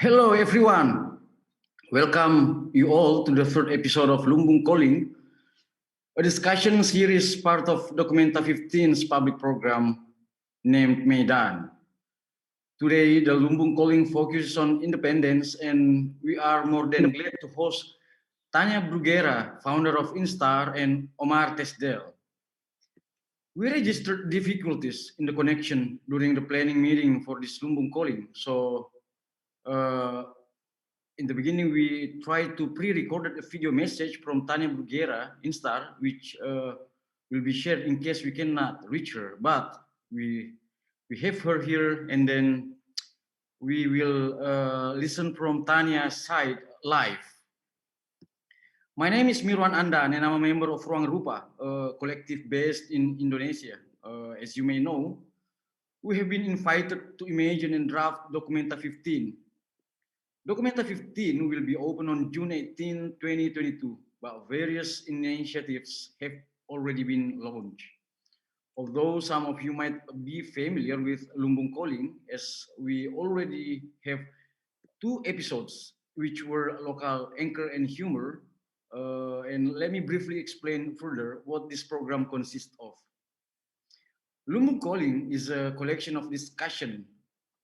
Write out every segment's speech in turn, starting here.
Hello, everyone. Welcome you all to the third episode of Lumbung Calling, a discussion series part of Documenta 15's public program named Medan. Today, the Lumbung Calling focuses on independence, and we are more than glad to host Tanya Bruguera, founder of Instar, and Omar Tesdel. We registered difficulties in the connection during the planning meeting for this Lumbung Calling, so uh, in the beginning, we tried to pre-recorded a video message from Tanya Bruguera Instar, which will be shared in case we cannot reach her. But we have her here, and then we will listen from Tanya's side live. My name is Mirwan Andan, and I'm a member of Ruang Rupa, a collective based in Indonesia. As you may know, we have been invited to imagine and draft Documenta 15. Documenta 15 will be open on June 18, 2022, but various initiatives have already been launched. Although some of you might be familiar with Lumbung Calling, as we already have two episodes which were local anchor and humor. And let me briefly explain further what this program consists of. Lumbung Calling is a collection of discussion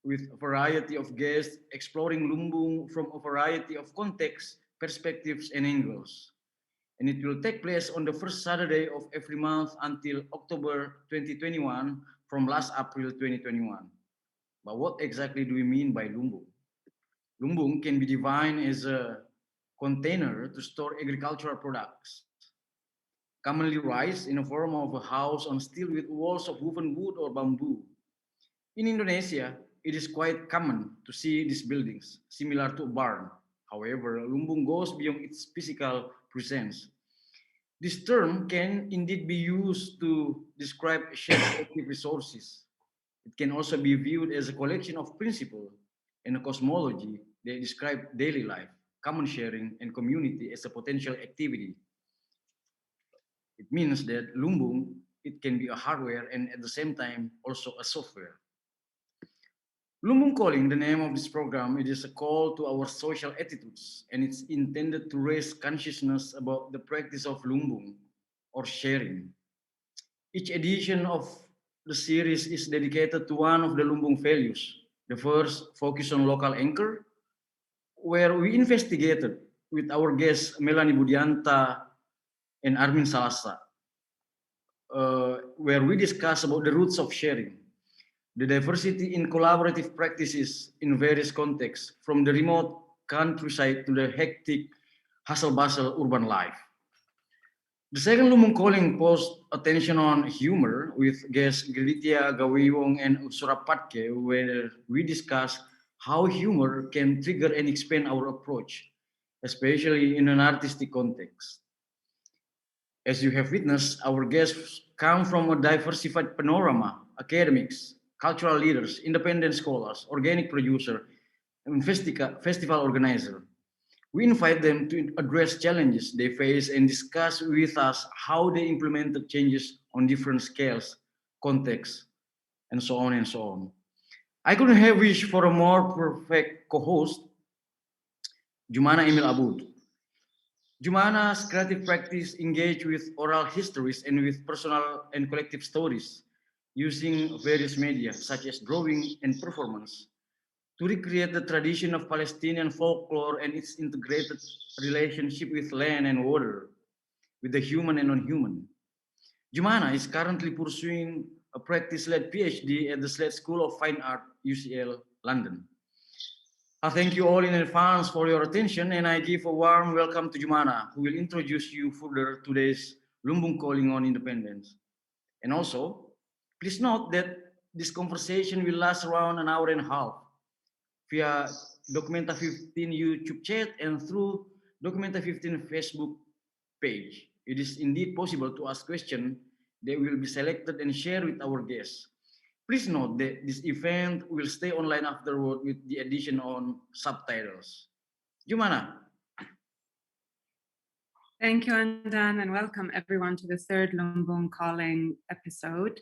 with a variety of guests exploring Lumbung from a variety of contexts, perspectives, and angles. And it will take place on the first Saturday of every month until October 2021 from last April 2021. But what exactly do we mean by Lumbung? Lumbung can be defined as a container to store agricultural products, commonly raised in the form of a house on steel with walls of woven wood or bamboo. In Indonesia, it is quite common to see these buildings, similar to a barn. However, lumbung goes beyond its physical presence. This term can indeed be used to describe shared collective resources. It can also be viewed as a collection of principles and a cosmology that describe daily life, common sharing, and community as a potential activity. It means that lumbung, it can be a hardware and at the same time also a software. Lumbung Calling, the name of this program, it is a call to our social attitudes, and it's intended to raise consciousness about the practice of lumbung or sharing. Each edition of the series is dedicated to one of the lumbung values. The first focus on local anchor, where we investigated with our guests Melanie Budianta and Armin Salasa, where we discuss about the roots of sharing, the diversity in collaborative practices in various contexts, from the remote countryside to the hectic hustle-bustle urban life. The second Lumung Calling posed attention on humor with guests Gritia Gawiwong and Ursura Patke, where we discuss how humor can trigger and expand our approach, especially in an artistic context. As you have witnessed, our guests come from a diversified panorama: academics, cultural leaders, independent scholars, organic producer, and festival organizer. We invite them to address challenges they face and discuss with us how they implemented changes on different scales, contexts, and so on and so on. I couldn't have wished for a more perfect co-host, Jumana Emil Abud. Jumana's creative practice engage with oral histories and with personal and collective stories using various media such as drawing and performance to recreate the tradition of Palestinian folklore and its integrated relationship with land and water, with the human and non-human. Jumana is currently pursuing a practice-led PhD at the Slade School of Fine Art, UCL, London. I thank you all in advance for your attention, and I give a warm welcome to Jumana, who will introduce you further today's Lumbung Calling on Independence. And also, please note that this conversation will last around an hour and a half via Documenta 15 YouTube chat and through Documenta 15 Facebook page. It is indeed possible to ask questions that will be selected and shared with our guests. Please note that this event will stay online afterward with the addition on subtitles. Gimana? Thank you, Andan, and welcome everyone to the third Lumbung Calling episode.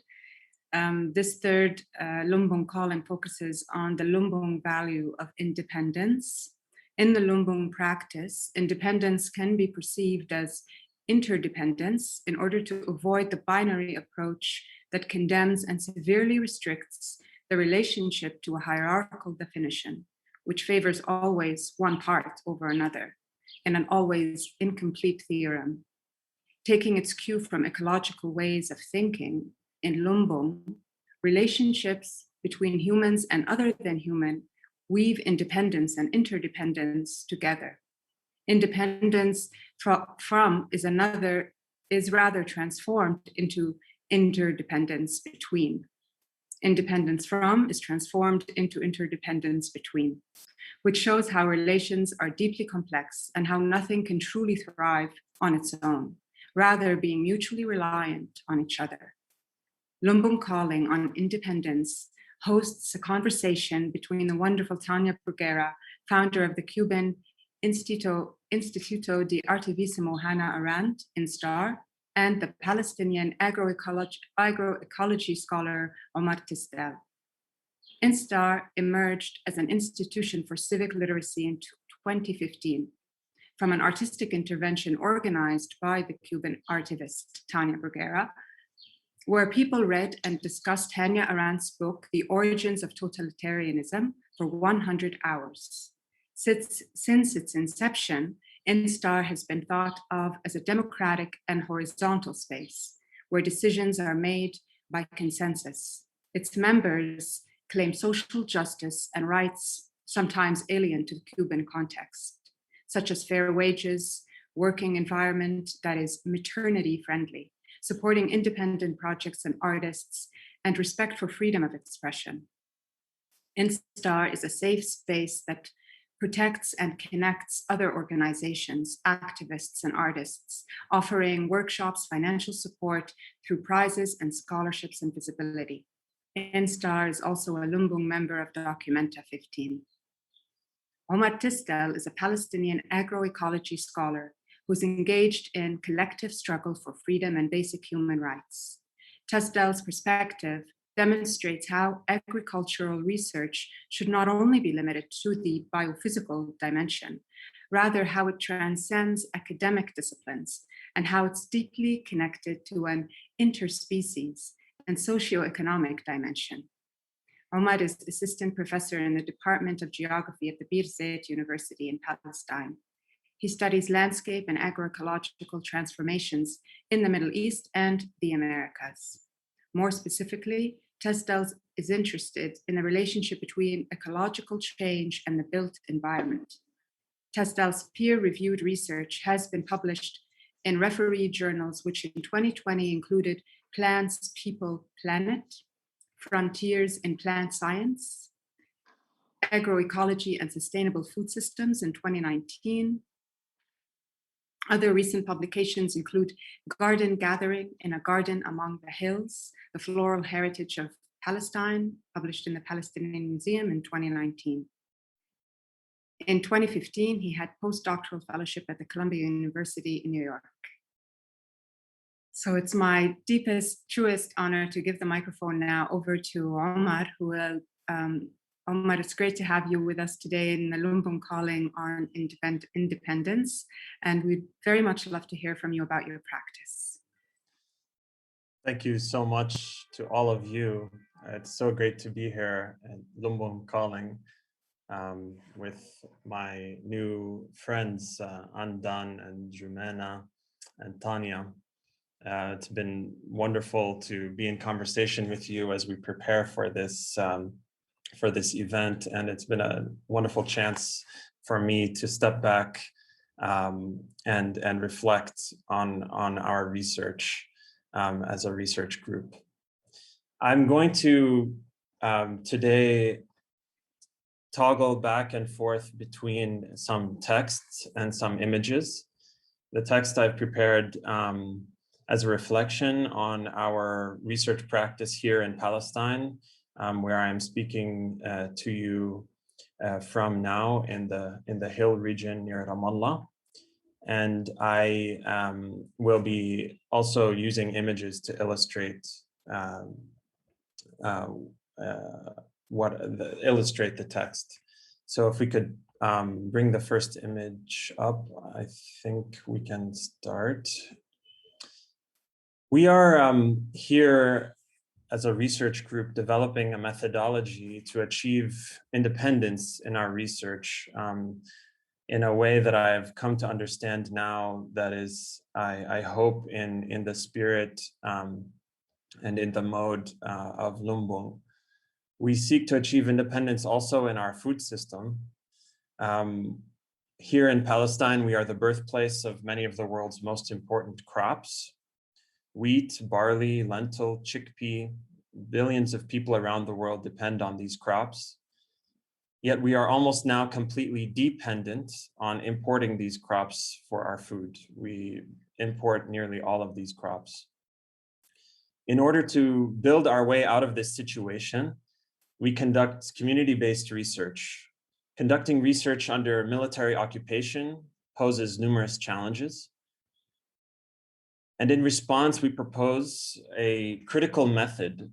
This third Lumbung calling focuses on the Lumbung value of independence. In the Lumbung practice, independence can be perceived as interdependence in order to avoid the binary approach that condemns and severely restricts the relationship to a hierarchical definition, which favors always one part over another in an always incomplete theorem. Taking its cue from ecological ways of thinking, in Lumbung, relationships between humans and other than human weave independence and interdependence together. Independence from is rather transformed into interdependence between. Independence from is transformed into interdependence between, which shows how relations are deeply complex and how nothing can truly thrive on its own, rather being mutually reliant on each other. Lumbung Calling on Independence hosts a conversation between the wonderful Tania Bruguera, founder of the Cuban Instituto de Artivismo Hannah Arendt, INSTAR, and the Palestinian agroecology scholar Omar Tisdel. INSTAR emerged as an institution for civic literacy in 2015 from an artistic intervention organized by the Cuban artivist Tania Bruguera, where people read and discussed Hannah Arendt's book, The Origins of Totalitarianism, for 100 hours. Since its inception, INSTAR has been thought of as a democratic and horizontal space where decisions are made by consensus. Its members claim social justice and rights sometimes alien to the Cuban context, such as fair wages, working environment that is maternity friendly, supporting independent projects and artists, and respect for freedom of expression. INSTAR is a safe space that protects and connects other organizations, activists, and artists, offering workshops, financial support through prizes and scholarships and visibility. INSTAR is also a Lumbung member of Documenta 15. Omar Tisdel is a Palestinian agroecology scholar who's engaged in collective struggle for freedom and basic human rights. Tisdel's perspective demonstrates how agricultural research should not only be limited to the biophysical dimension, rather how it transcends academic disciplines and how it's deeply connected to an interspecies and socioeconomic dimension. Omar is assistant professor in the Department of Geography at the Birzeit University in Palestine. He studies landscape and agroecological transformations in the Middle East and the Americas. More specifically, Tisdel is interested in the relationship between ecological change and the built environment. Tisdel's peer-reviewed research has been published in referee journals, which in 2020 included Plants, People, Planet, Frontiers in Plant Science, Agroecology and Sustainable Food Systems in 2019. Other recent publications include Garden Gathering in a Garden Among the Hills, The Floral Heritage of Palestine, published in the Palestinian Museum in 2019. In 2015, he had postdoctoral fellowship at the Columbia University in New York. So it's my deepest, truest honor to give the microphone now over to Omar, who will, Omar, it's great to have you with us today in the Lumbung Calling on Independence, and we'd very much love to hear from you about your practice. Thank you so much to all of you. It's so great to be here at Lumbung Calling with my new friends, Andan and Jumena and Tania. It's been wonderful to be in conversation with you as we prepare for this event, and it's been a wonderful chance for me to step back and reflect on our research as a research group. I'm going to today toggle back and forth between some texts and some images. The text I've prepared as a reflection on our research practice here in Palestine, where I'm speaking to you from now in the Hill region near Ramallah. And I will be also using images to illustrate illustrate the text. So if we could bring the first image up, I think we can start. We are here as a research group developing a methodology to achieve independence in our research in a way that I've come to understand now, that is, I hope, in the spirit and in the mode of Lumbung. We seek to achieve independence also in our food system. Here in Palestine, we are the birthplace of many of the world's most important crops: wheat, barley, lentil, chickpea. Billions of people around the world depend on these crops. Yet we are almost now completely dependent on importing these crops for our food. We import nearly all of these crops. In order to build our way out of this situation, we conduct community-based research. Conducting research under military occupation poses numerous challenges. And in response, we propose a critical method,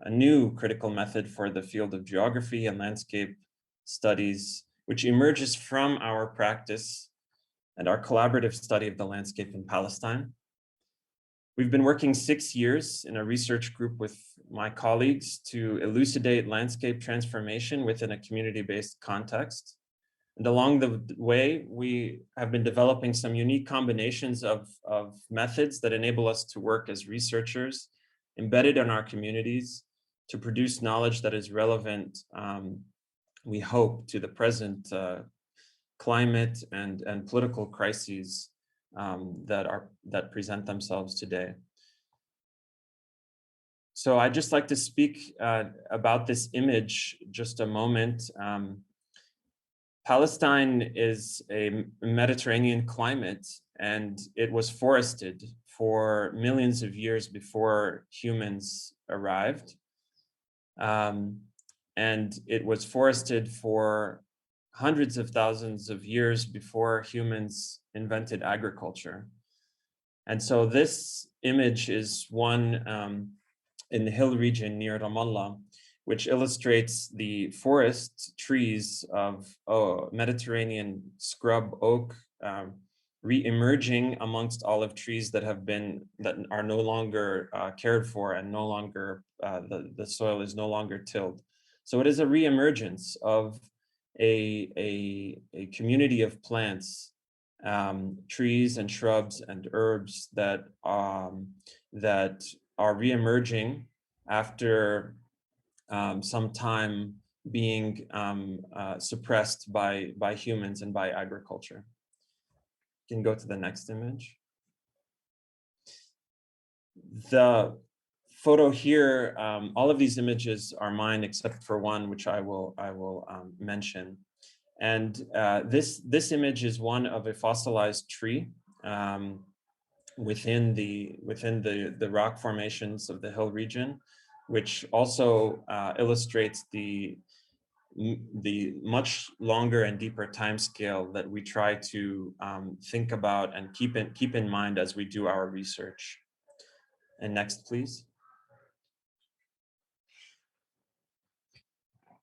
a new critical method for the field of geography and landscape studies, which emerges from our practice and our collaborative study of the landscape in Palestine. We've been working 6 years in a research group with my colleagues to elucidate landscape transformation within a community-based context. And along the way, we have been developing some unique combinations of methods that enable us to work as researchers embedded in our communities to produce knowledge that is relevant, we hope, to the present climate and political crises that present themselves today. So I'd just like to speak about this image just a moment. Palestine is a Mediterranean climate, and it was forested for millions of years before humans arrived. And it was forested for hundreds of thousands of years before humans invented agriculture. And so this image is one in the hill region near Ramallah, which illustrates the forest trees of Mediterranean scrub oak re-emerging amongst olive trees that are no longer cared for, and no longer the soil is no longer tilled. So it is a re-emergence of a community of plants, trees and shrubs and herbs that are re-emerging after some time being suppressed by humans and by agriculture. You can go to the next image. The photo here, all of these images are mine except for one, which I will mention. And this image is one of a fossilized tree within the rock formations of the hill region, which also illustrates the much longer and deeper time scale that we try to think about and keep in mind as we do our research. And next, please.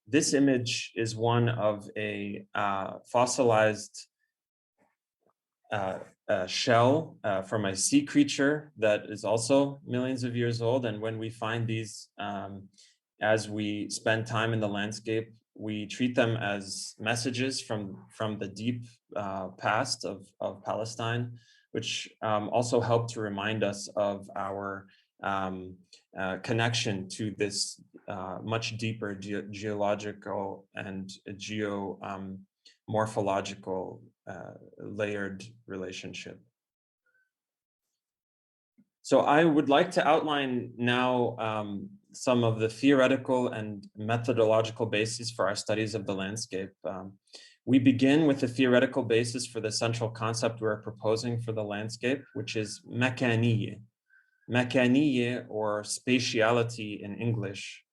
This image is one of a fossilized shell from a sea creature that is also millions of years old. And when we find these, as we spend time in the landscape, we treat them as messages from the deep past of Palestine, which also help to remind us of our connection to this much deeper geological and geomorphological layered relationship. So I would like to outline now some of the theoretical and methodological bases for our studies of the landscape. We begin with the theoretical basis for the central concept we're proposing for the landscape, which is makaniye. Makaniye, or spatiality in English,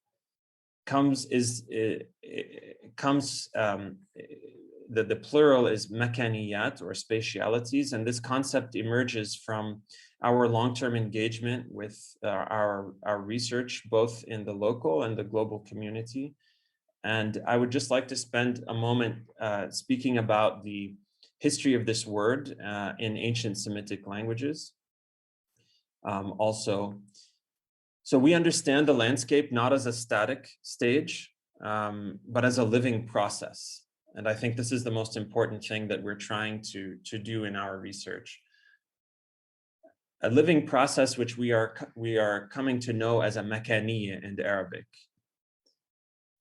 the plural is makaniyat, or spatialities, and this concept emerges from our long-term engagement with our research, both in the local and the global community. And I would just like to spend a moment speaking about the history of this word in ancient Semitic languages. So we understand the landscape not as a static stage, but as a living process. And I think this is the most important thing that we're trying to do in our research. A living process which we are coming to know as a makaniya in Arabic.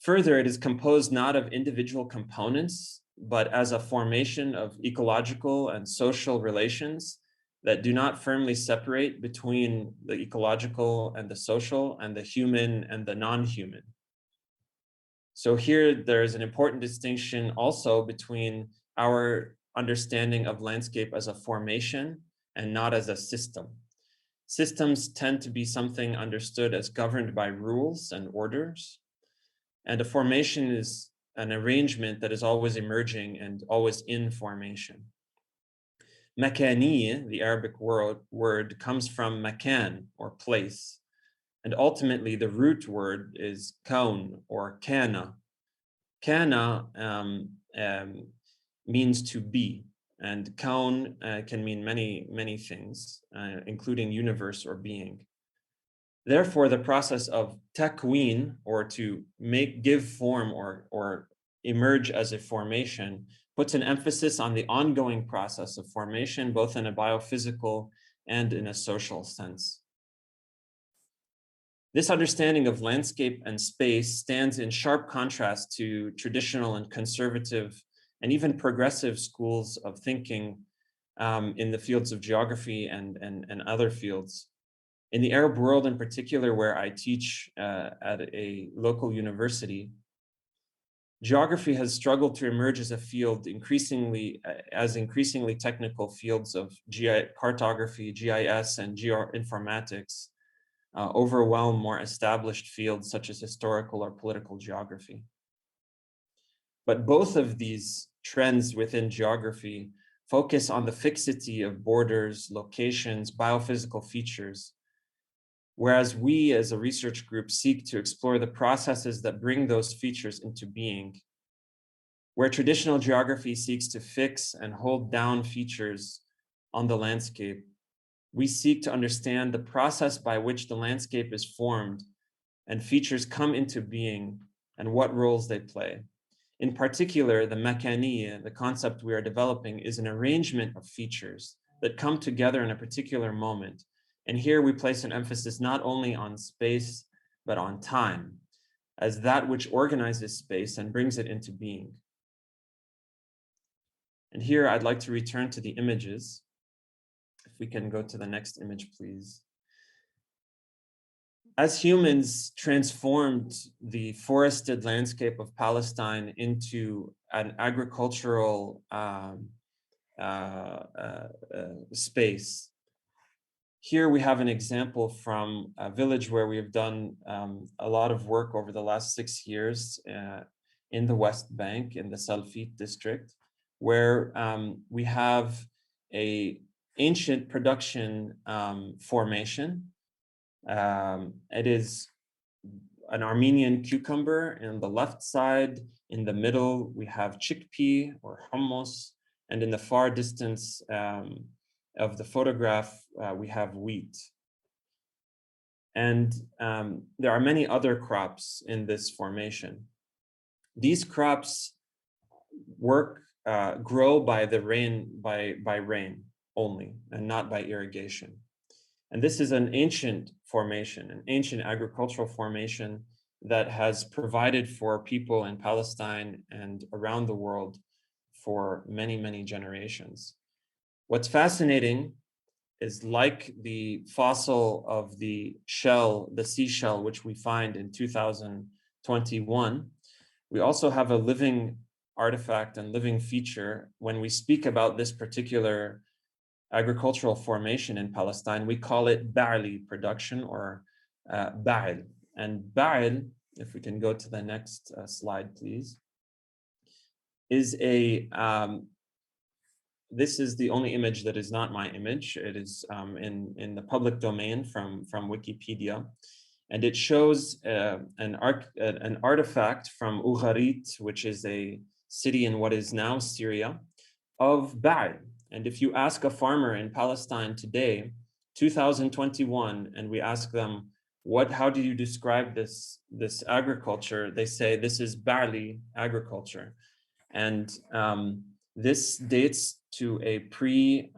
Further, it is composed not of individual components, but as a formation of ecological and social relations that do not firmly separate between the ecological and the social and the human and the non-human. So here there is an important distinction also between our understanding of landscape as a formation and not as a system. Systems tend to be something understood as governed by rules and orders, and a formation is an arrangement that is always emerging and always in formation. Makani, the Arabic word, comes from makan, or place. And ultimately, the root word is kaun, or kana. Kana means to be, and kaun can mean many things, including universe or being. Therefore, the process of takween, or to give form or emerge as a formation, puts an emphasis on the ongoing process of formation, both in a biophysical and in a social sense. This understanding of landscape and space stands in sharp contrast to traditional and conservative and even progressive schools of thinking in the fields of geography and other fields. In the Arab world in particular, where I teach at a local university, geography has struggled to emerge as a field increasingly technical fields of cartography, GIS, and geoinformatics overwhelm more established fields such as historical or political geography. But both of these trends within geography focus on the fixity of borders, locations, biophysical features, whereas we as a research group seek to explore the processes that bring those features into being. Where traditional geography seeks to fix and hold down features on the landscape, we seek to understand the process by which the landscape is formed and features come into being and what roles they play. In particular, the makaniya, the concept we are developing, is an arrangement of features that come together in a particular moment. And here we place an emphasis not only on space, but on time, as that which organizes space and brings it into being. And here I'd like to return to the images. If we can go to the next image, please. As humans transformed the forested landscape of Palestine into an agricultural space, here we have an example from a village where we have done a lot of work over the last 6 years in the West Bank, in the Salfit district, where we have an ancient production formation. It is an Armenian cucumber on the left side. In the middle, we have chickpea or hummus, and in the far distance of the photograph, we have wheat. And there are many other crops in this formation. These crops grow by the rain, by rain only, and not by irrigation. And this is an ancient formation, an ancient agricultural formation that has provided for people in Palestine and around the world for many, many generations. What's fascinating is, like the fossil of the shell, the seashell, which we find in 2021, we also have a living artifact and living feature. When we speak about this particular agricultural formation in Palestine, we call it Ba'li production, or Ba'il. And Ba'il, if we can go to the next slide, please, is a this is the only image that is not my image. It is in the public domain from Wikipedia. And it shows an artifact from Ugarit, which is a city in what is now Syria, of Baal. And if you ask a farmer in Palestine today, 2021, and we ask them, how do you describe this agriculture? They say this is Baali agriculture. And this dates to a pre-Hebraic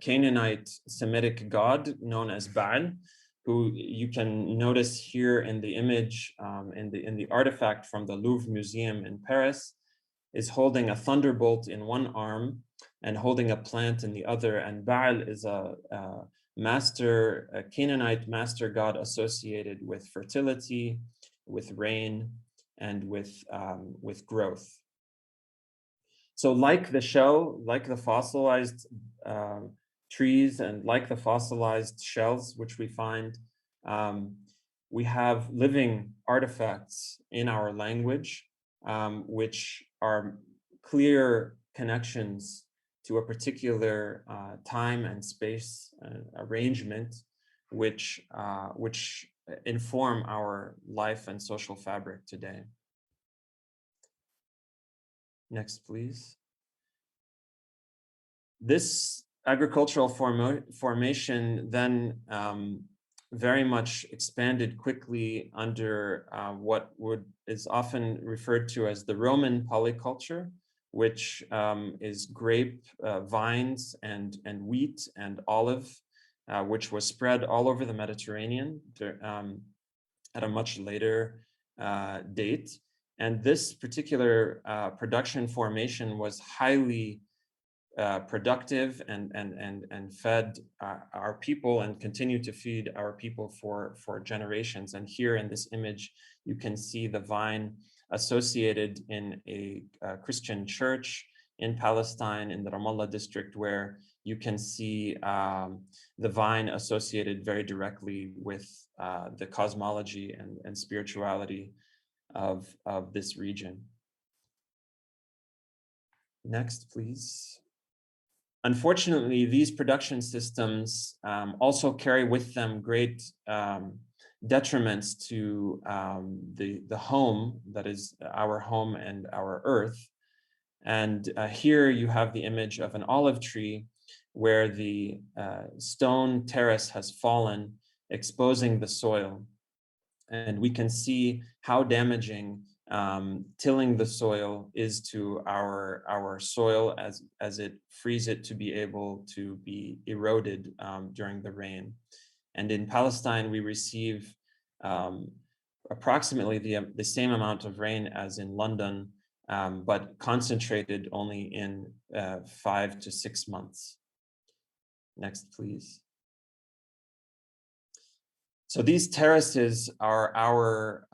Canaanite Semitic god known as Baal, who you can notice here in the image, in the artifact from the Louvre Museum in Paris, is holding a thunderbolt in one arm and holding a plant in the other. And Baal is a Canaanite master god associated with fertility, with rain, and with growth. So like the shell, like the fossilized trees, and like the fossilized shells, which we find, we have living artifacts in our language, which are clear connections to a particular time and space arrangement, which inform our life and social fabric today. Next, please. This agricultural formation then very much expanded quickly under what is often referred to as the Roman polyculture, which is grape, vines, and wheat and olive, which was spread all over the Mediterranean at a much later date. And this particular production formation was highly productive and fed our people and continue to feed our people for generations. And here in this image, you can see the vine associated in a Christian church in Palestine, in the Ramallah district, where you can see the vine associated very directly with the cosmology and spirituality of this region. Next, please. Unfortunately, these production systems also carry with them great detriments to the home, that is our home and our earth. And here you have the image of an olive tree where the stone terrace has fallen, exposing the soil. And we can see how damaging tilling the soil is to our soil as it frees it to be able to be eroded during the rain. And in Palestine, we receive approximately the same amount of rain as in London, but concentrated only in 5 to 6 months. Next, please. So these terraces are our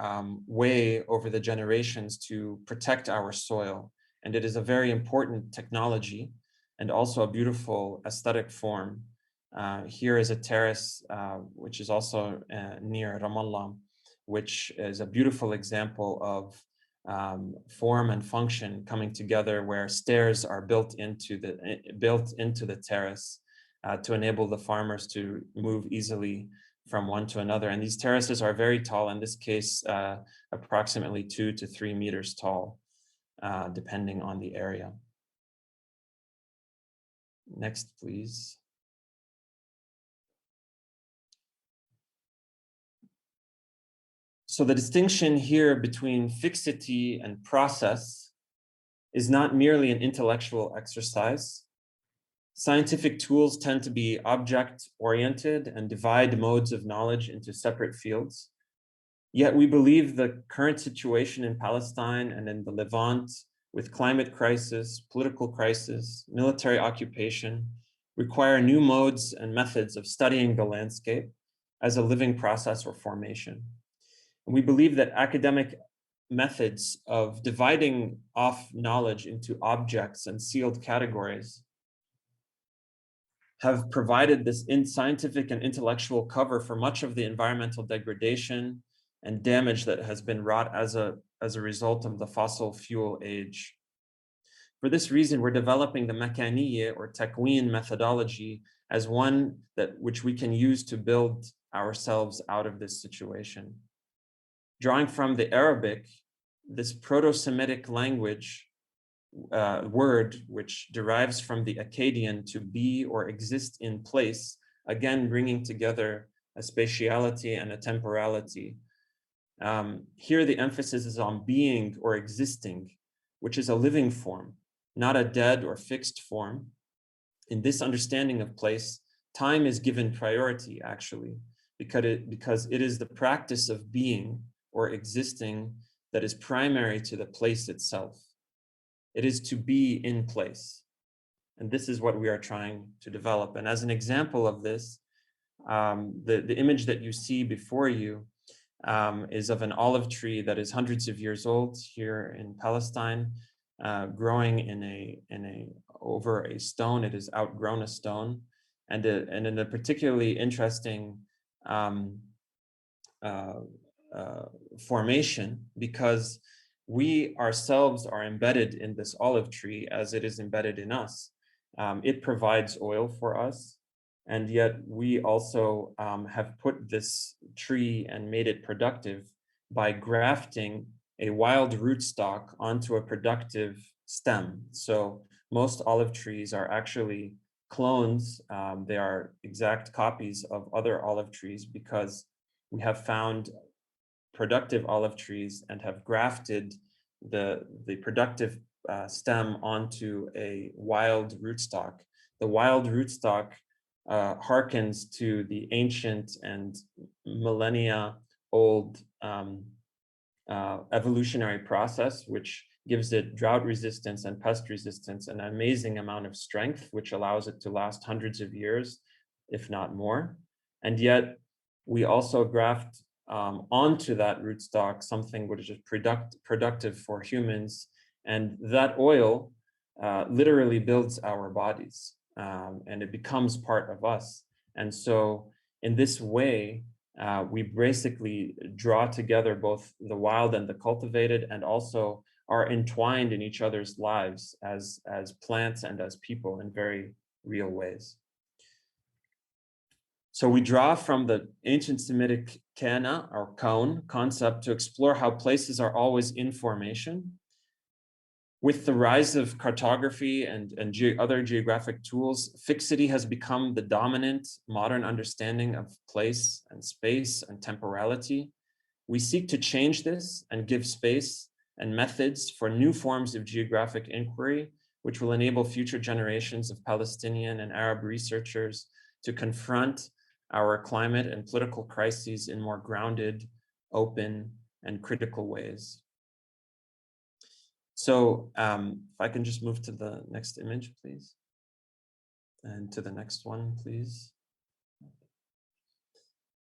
way over the generations to protect our soil. And it is a very important technology and also a beautiful aesthetic form. Here is a terrace, which is also near Ramallah, which is a beautiful example of form and function coming together, where stairs are built into the terrace to enable the farmers to move easily from one to another. And these terraces are very tall, in this case, approximately 2 to 3 meters tall, depending on the area. Next, please. So the distinction here between fixity and process is not merely an intellectual exercise. Scientific tools tend to be object-oriented and divide modes of knowledge into separate fields. Yet we believe the current situation in Palestine and in the Levant, with climate crisis, political crisis, military occupation, require new modes and methods of studying the landscape as a living process or formation. And we believe that academic methods of dividing off knowledge into objects and sealed categories have provided this scientific and intellectual cover for much of the environmental degradation and damage that has been wrought as a result of the fossil fuel age. For this reason, we're developing the Makaniye or Takween methodology as one which we can use to build ourselves out of this situation. Drawing from the Arabic, this Proto-Semitic language word, which derives from the Akkadian to be or exist in place, again bringing together a spatiality and a temporality. Here the emphasis is on being or existing, which is a living form, not a dead or fixed form. In this understanding of place, time is given priority, actually, because it is the practice of being or existing that is primary to the place itself. It is to be in place. And this is what we are trying to develop. And as an example of this, the image that you see before you is of an olive tree that is hundreds of years old here in Palestine, growing over a stone. It has outgrown a stone, and in a particularly interesting formation, because we ourselves are embedded in this olive tree as it is embedded in us. It provides oil for us, and yet we also have put this tree and made it productive by grafting a wild rootstock onto a productive stem. So most olive trees are actually clones. They are exact copies of other olive trees because we have found productive olive trees and have grafted the productive stem onto a wild rootstock. The wild rootstock harkens to the ancient and millennia old evolutionary process, which gives it drought resistance and pest resistance, an amazing amount of strength, which allows it to last hundreds of years, if not more. And yet we also graft onto that rootstock something which is productive for humans. And that oil literally builds our bodies, and it becomes part of us. And so in this way, we basically draw together both the wild and the cultivated, and also are entwined in each other's lives as plants and as people in very real ways. So we draw from the ancient Semitic kana or kaun concept to explore how places are always in formation. With the rise of cartography and other geographic tools, fixity has become the dominant modern understanding of place and space and temporality. We seek to change this and give space and methods for new forms of geographic inquiry, which will enable future generations of Palestinian and Arab researchers to confront our climate and political crises in more grounded, open, and critical ways. So if I can just move to the next image, please. And to the next one, please.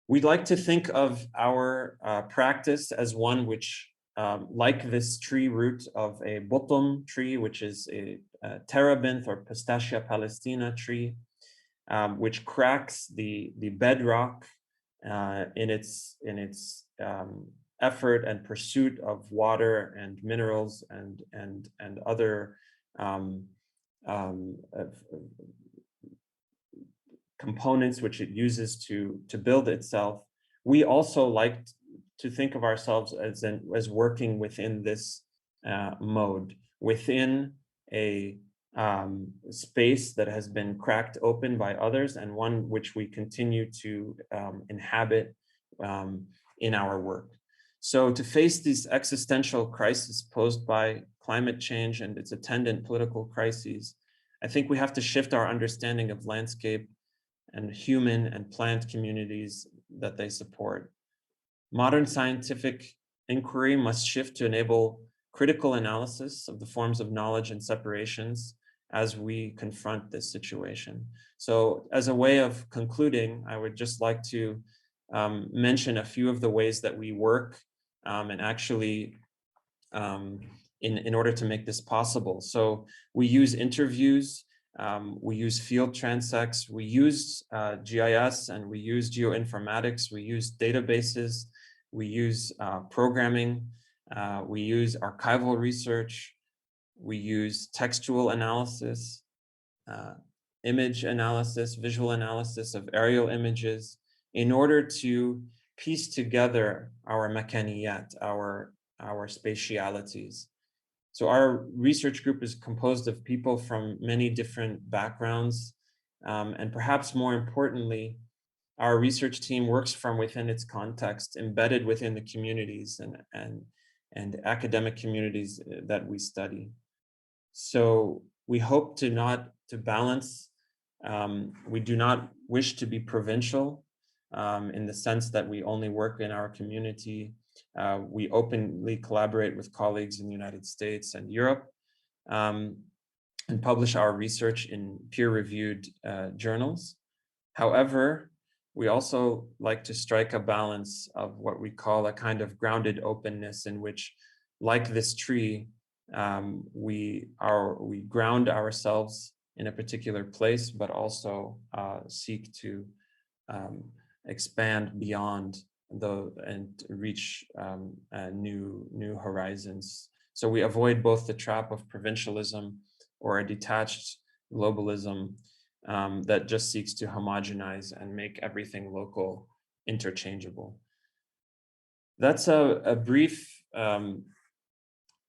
We'd like to think of our practice as one which, like this tree root of a botum tree, which is a terebinth or Pistacia palestina tree, which cracks the bedrock in its effort and pursuit of water and minerals and other components which it uses to build itself. We also like to think of ourselves as working within this mode, within a space that has been cracked open by others, and one which we continue to inhabit in our work. So to face these existential crises posed by climate change and its attendant political crises, I think we have to shift our understanding of landscape and human and plant communities that they support. Modern scientific inquiry must shift to enable critical analysis of the forms of knowledge and separations as we confront this situation. So as a way of concluding, I would just like to mention a few of the ways that we work and actually in order to make this possible. So we use interviews, we use field transects, we use GIS, and we use geoinformatics, we use databases, we use programming, we use archival research, we use textual analysis, image analysis, visual analysis of aerial images in order to piece together our makaniyat, our spatialities. So our research group is composed of people from many different backgrounds, and perhaps more importantly, our research team works from within its context, embedded within the communities and academic communities that we study. So we hope to balance. We do not wish to be provincial in the sense that we only work in our community. We openly collaborate with colleagues in the United States and Europe, and publish our research in peer-reviewed journals. However, we also like to strike a balance of what we call a kind of grounded openness, in which, like this tree, we ground ourselves in a particular place, but also seek to expand beyond and reach new horizons. So we avoid both the trap of provincialism or a detached globalism that just seeks to homogenize and make everything local interchangeable. That's a brief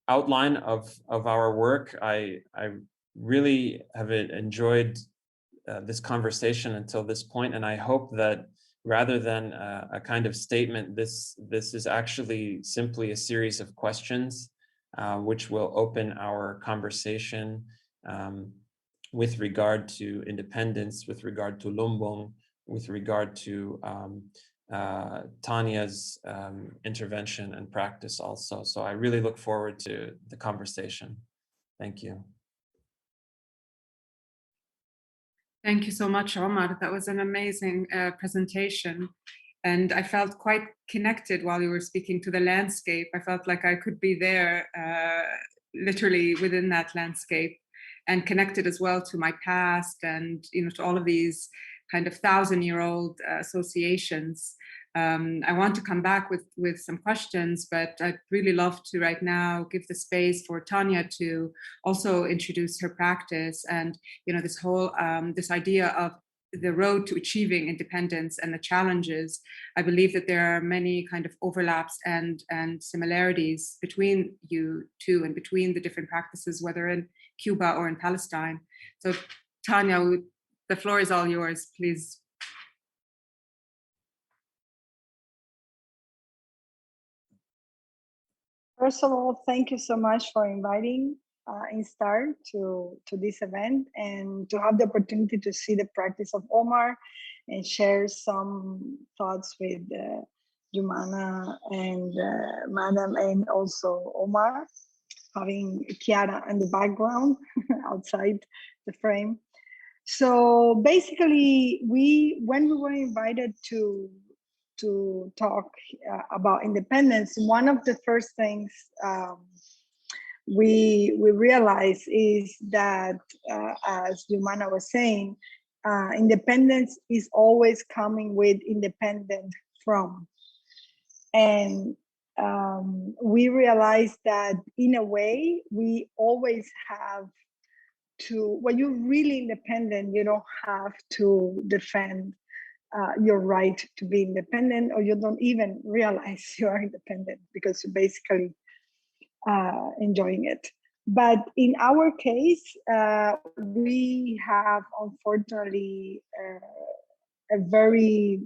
outline of our work. I really have enjoyed this conversation until this point, and I hope that rather than a kind of statement, this is actually simply a series of questions which will open our conversation with regard to independence, with regard to Lumbung, with regard to Tanya's intervention and practice also. So I really look forward to the conversation. Thank you. Thank you so much, Omar. That was an amazing presentation. And I felt quite connected while you were speaking to the landscape. I felt like I could be there, literally within that landscape, and connected as well to my past and, you know, to all of these kind of 1,000-year-old associations. I want to come back with some questions, but I'd really love to right now give the space for Tanya to also introduce her practice and, you know, this whole this idea of the road to achieving independence and the challenges. I believe that there are many kind of overlaps and similarities between you two and between the different practices, whether in Cuba or in Palestine. So Tanya, the floor is all yours, please. First of all, thank you so much for inviting INSTAR to this event and to have the opportunity to see the practice of Omar and share some thoughts with Jumana and Madam, and also Omar, having Kiara in the background outside the frame. So basically, when we were invited to talk about independence, one of the first things we realized is that, as Jumana was saying, independence is always coming with independent from. And we realized that in a way, we always have to, when you're really independent, you don't have to defend your right to be independent, or you don't even realize you are independent because you're basically enjoying it. But in our case, we have unfortunately a very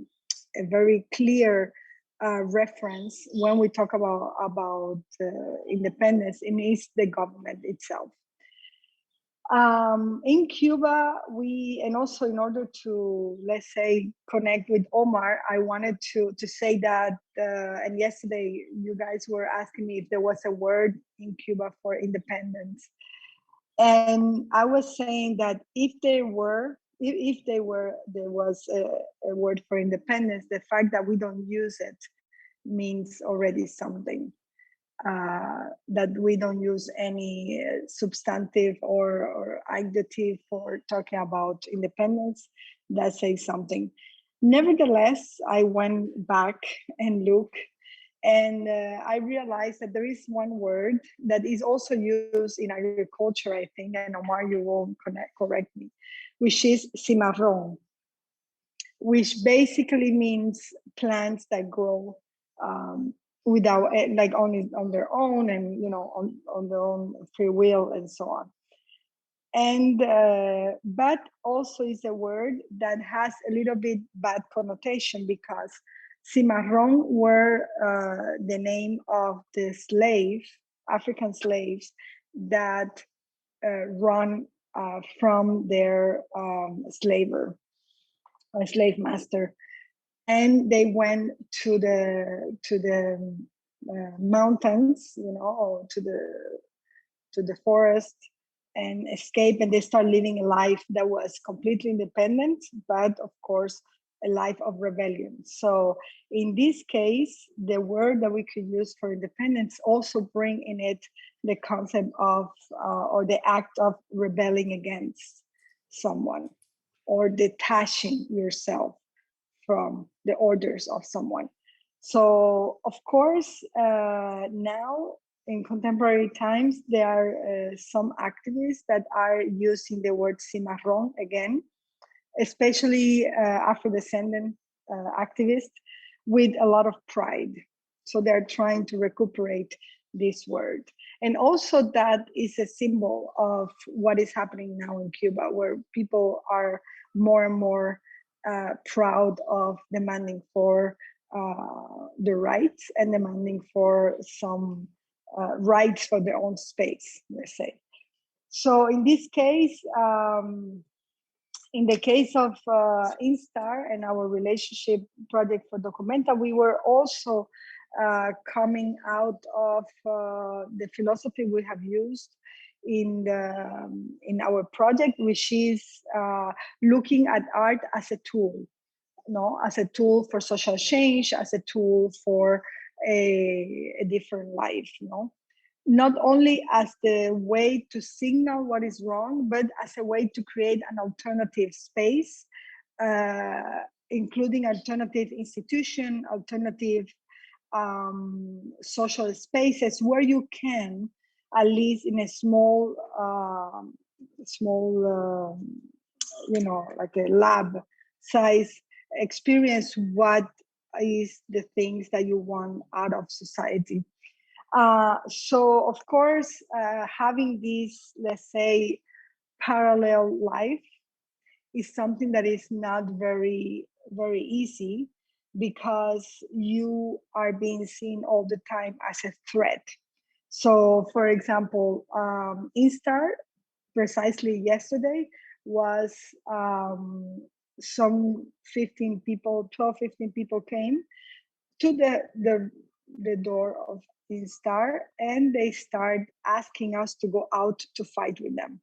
clear reference when we talk about independence, and it's the government itself. In Cuba, and also in order to, let's say, connect with Omar, I wanted to say that, and yesterday you guys were asking me if there was a word in Cuba for independence. And I was saying that if there was a word for independence, the fact that we don't use it means already something. That we don't use any substantive or adjective for talking about independence, that says something. Nevertheless, I went back and looked, And I realized that there is one word that is also used in agriculture, I think, and Omar, you will correct me, which is cimarrón, which basically means plants that grow without, like, only on their own, and on their own free will and so on. And but also is a word that has a little bit bad connotation, because cimarrón were the name of the African slaves that run from their slave master, and they went to the mountains, or to the forest, and escape, and they start living a life that was completely independent, but of course a life of rebellion. So in this case, the word that we could use for independence also bring in it the concept of or the act of rebelling against someone, or detaching yourself from the orders of someone. So of course, now in contemporary times, there are some activists that are using the word cimarrón again, especially Afro-descendant activists, with a lot of pride. So they're trying to recuperate this word. And also that is a symbol of what is happening now in Cuba, where people are more and more proud of demanding for the rights, and demanding for some rights for their own space, let's say. So in this case, in the case of Instar and our relationship project for Documenta, we were also coming out of the philosophy we have used in our project, which is looking at art as a tool, as a tool for social change, as a tool for a different life, not only as the way to signal what is wrong, but as a way to create an alternative space, including alternative institution, alternative social spaces, where you can, at least in a small, like a lab size, experience what is the things that you want out of society. So of course, having this, let's say, parallel life is something that is not very, very easy, because you are being seen all the time as a threat. So for example, Instar, precisely yesterday, was some 15 people, 12, 15 people came to the door of Instar, and they start asking us to go out to fight with them.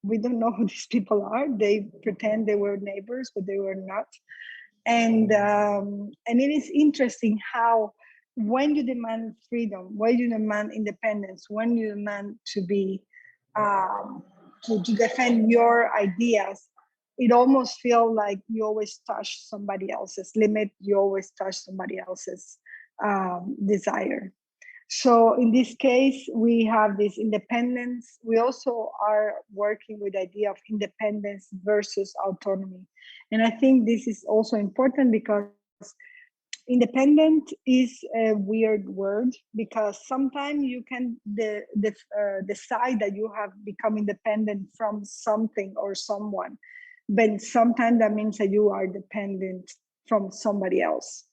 We don't know who these people are. They pretend they were neighbors, but they were not. And it is interesting how, when you demand freedom, when you demand independence, when you demand to be to defend your ideas, it almost feels like you always touch somebody else's limit. You always touch somebody else's desire. So in this case, we have this independence. We also are working with the idea of independence versus autonomy. And I think this is also important, because independent is a weird word, because sometimes you can decide that you have become independent from something or someone, but sometimes that means that you are dependent from somebody else,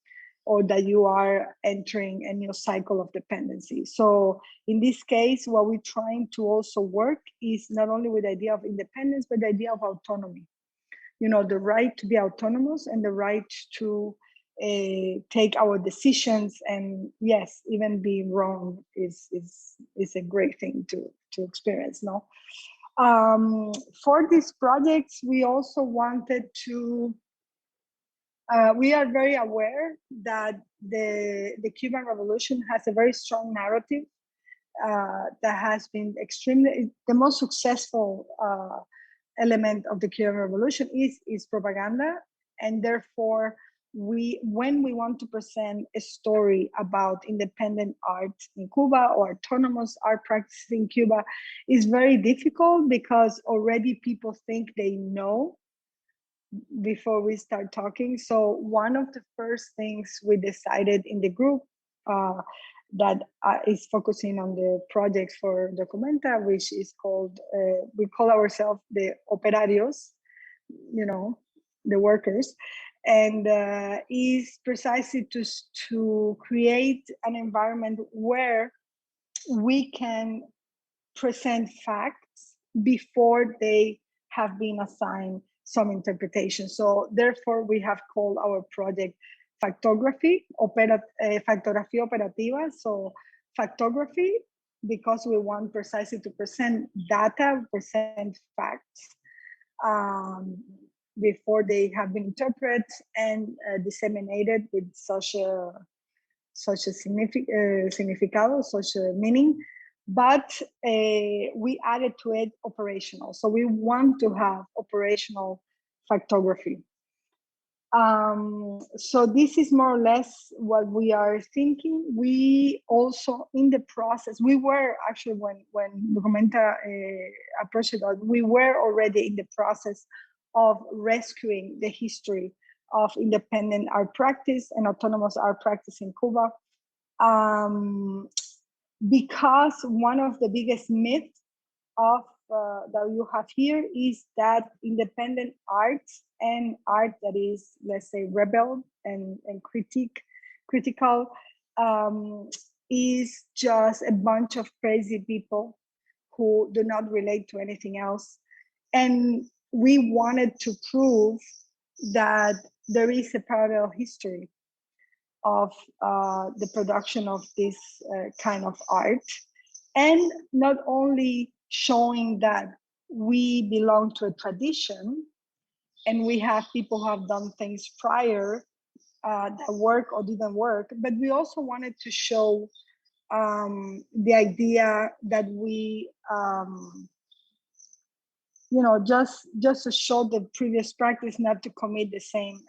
or that you are entering a new cycle of dependency. So in this case, what we're trying to also work is not only with the idea of independence, but the idea of autonomy. The right to be autonomous, and the right to take our decisions, and yes, even being wrong is a great thing to experience. No, for these projects, we also wanted to. We are very aware that the Cuban Revolution has a very strong narrative that has been extremely, the most successful element of the Cuban Revolution is propaganda, and therefore when we want to present a story about independent art in Cuba or autonomous art practices in Cuba, is very difficult because already people think they know before we start talking. So one of the first things we decided in the group that is focusing on the project for Documenta, which is called, we call ourselves the operarios, you know, the workers, and is precisely to create an environment where we can present facts before they have been assigned some interpretation. So therefore, we have called our project Factography, Factografía Operativa. So factography, because we want precisely to present data, present facts before they have been interpreted and disseminated with such a significado, such a meaning. But we added to it operational. So we want to have operational factography. So this is more or less what we are thinking. We also, in the process, we were actually, when Documenta approached us, we were already in the process of rescuing the history of independent art practice and autonomous art practice in Cuba. Because one of the biggest myths of that you have here is that independent art and art that is, let's say, rebel and critical is just a bunch of crazy people who do not relate to anything else. And we wanted to prove that there is a parallel history of the production of this kind of art, and not only showing that we belong to a tradition and we have people who have done things prior that work or didn't work, but we also wanted to show the idea that we just to show the previous practice, not to commit the same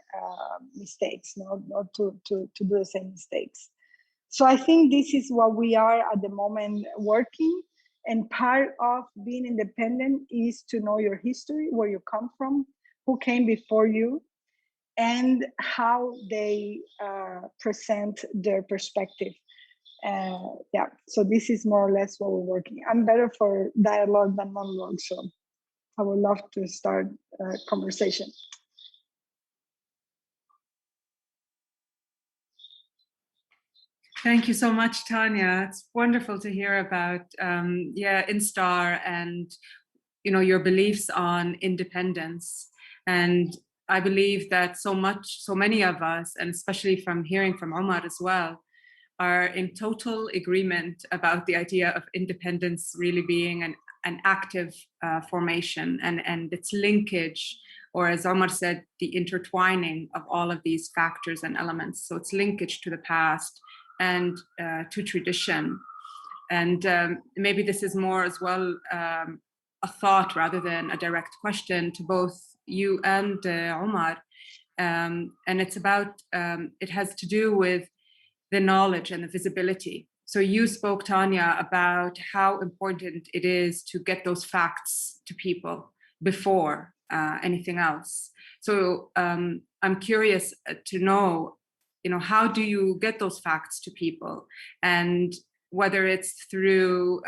mistakes, not to do the same mistakes. So I think this is what we are at the moment working. And part of being independent is to know your history, where you come from, who came before you, and how they present their perspective. Yeah, so this is more or less what we're working. I'm better for dialogue than monologue, so I would love to start a conversation. Thank you so much, Tanya. It's wonderful to hear about Instar and your beliefs on independence. And I believe that so many of us, and especially from hearing from Omar as well, are in total agreement about the idea of independence really being an active formation and its linkage, or as Omar said, the intertwining of all of these factors and elements. So it's linkage to the past and to tradition. And maybe this is more as well a thought rather than a direct question to both you and Omar. And it's about, it has to do with the knowledge and the visibility. So you spoke, Tanya, about how important it is to get those facts to people before anything else. So I'm curious to know, how do you get those facts to people, and whether it's through,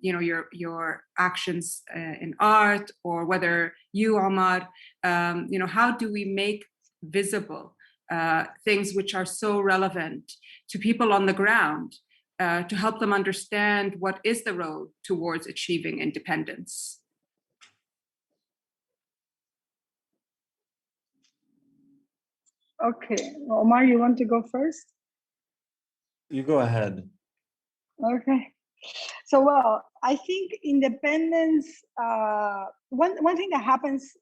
your actions in art, or whether you, Omar, how do we make visible things which are so relevant to people on the ground to help them understand what is the road towards achieving independence? Okay, Omar, you want to go first? You go ahead. Okay. So, well, I think independence, one thing that happens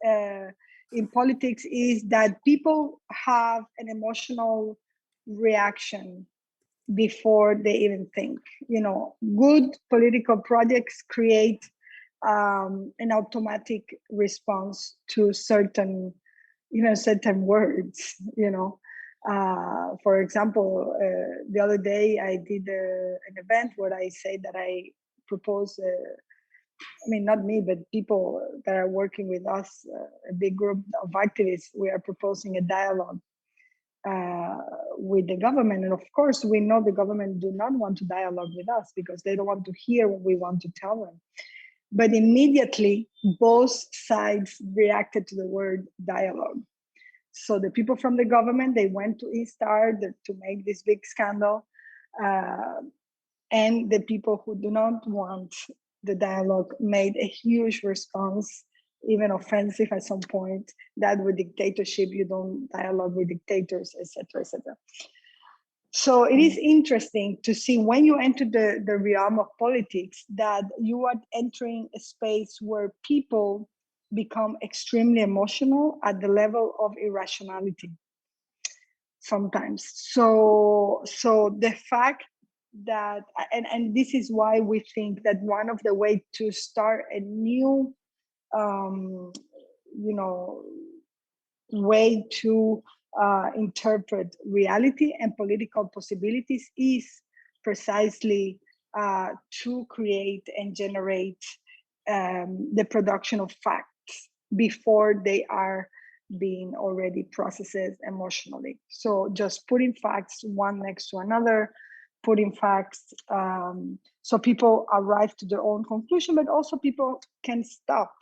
in politics is that people have an emotional reaction before they even think. Good political projects create an automatic response to certain words, For example, the other day I did an event where I say that I propose, I mean, not me, but people that are working with us, a big group of activists, we are proposing a dialogue with the government. And of course, we know the government do not want to dialogue with us because they don't want to hear what we want to tell them. But immediately, both sides reacted to the word dialogue. So the people from the government, they went to Instar to make this big scandal. And the people who do not want the dialogue made a huge response, even offensive at some point, that with dictatorship, you don't dialogue with dictators, etc., etc. So it is interesting to see when you enter the realm of politics that you are entering a space where people become extremely emotional at the level of irrationality sometimes. So the fact that, and this is why we think that one of the way to start a new, way to interpret reality and political possibilities is precisely to create and generate the production of facts before they are being already processed emotionally. So just putting facts one next to another, putting facts so people arrive to their own conclusion, but also people can stop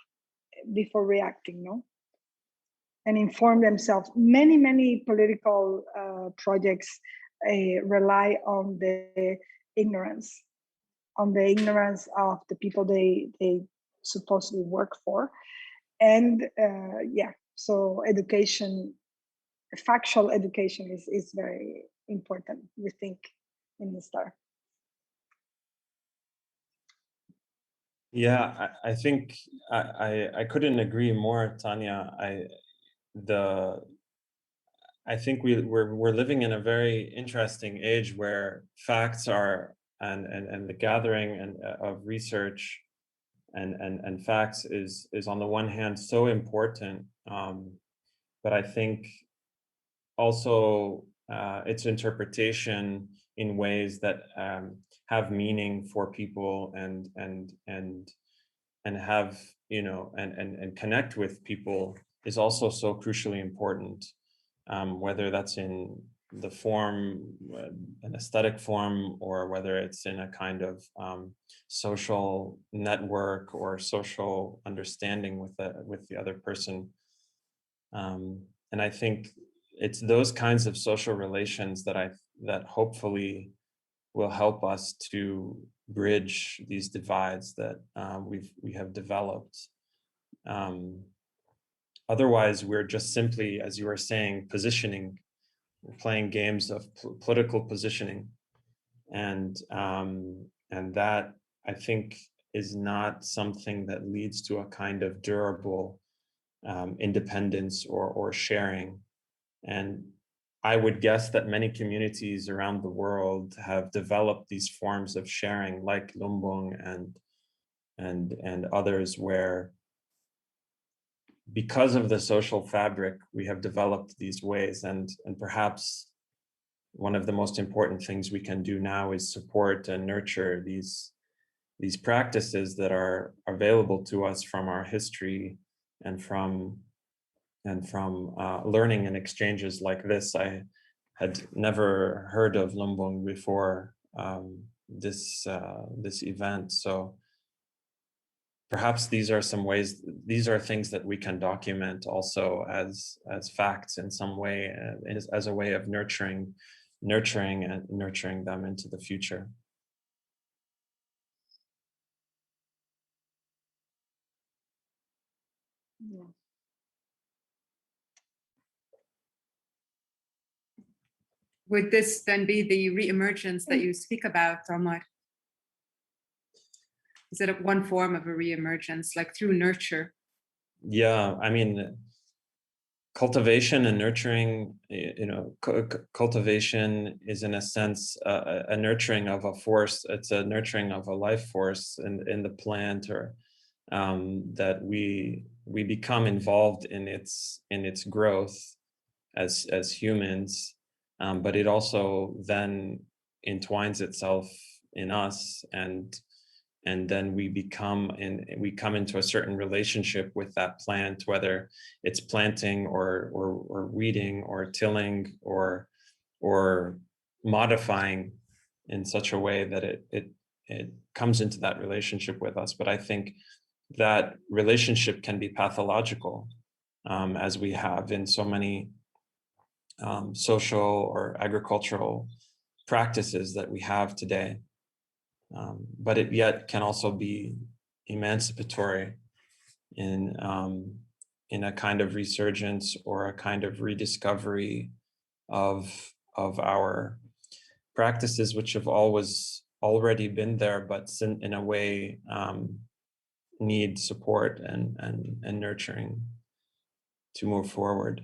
before reacting, no? And inform themselves. Many political projects rely on the ignorance of the people they supposedly work for. And so education, factual education is very important, we think, in Instar. Yeah, I think I couldn't agree more, Tanya. I think we're living in a very interesting age where facts are and the gathering of research and facts is on the one hand so important, but I think also its interpretation in ways that have meaning for people and have, you know, and connect with people is also so crucially important, whether that's in the form, an aesthetic form, or whether it's in a kind of social network or social understanding with the other person. And I think it's those kinds of social relations that hopefully will help us to bridge these divides that we have developed. Otherwise, we're just simply, as you were saying, positioning. We're playing games of political positioning, and that, I think, is not something that leads to a kind of durable independence or sharing. And I would guess that many communities around the world have developed these forms of sharing, like Lumbung and others, where because of the social fabric, we have developed these ways. And perhaps one of the most important things we can do now is support and nurture these practices that are available to us from our history and from learning and exchanges like this. I had never heard of Lumbung before this event, so perhaps these are some ways. These are things that we can document also as facts in some way, as a way of nurturing them into the future. Yeah. Would this then be the reemergence that you speak about, Omar? Is it one form of a reemergence, like through nurture? Yeah, I mean, cultivation and nurturing, cultivation is in a sense a nurturing of a force. It's a nurturing of a life force in the plant, or that we become involved in its growth as humans. but it also then entwines itself in us, and then we come into a certain relationship with that plant, whether it's planting or weeding or tilling or modifying in such a way that it comes into that relationship with us. But I think that relationship can be pathological, as we have in so many social or agricultural practices that we have today. But it yet can also be emancipatory in a kind of resurgence or a kind of rediscovery of our practices, which have always already been there, but in a way need support and nurturing to move forward.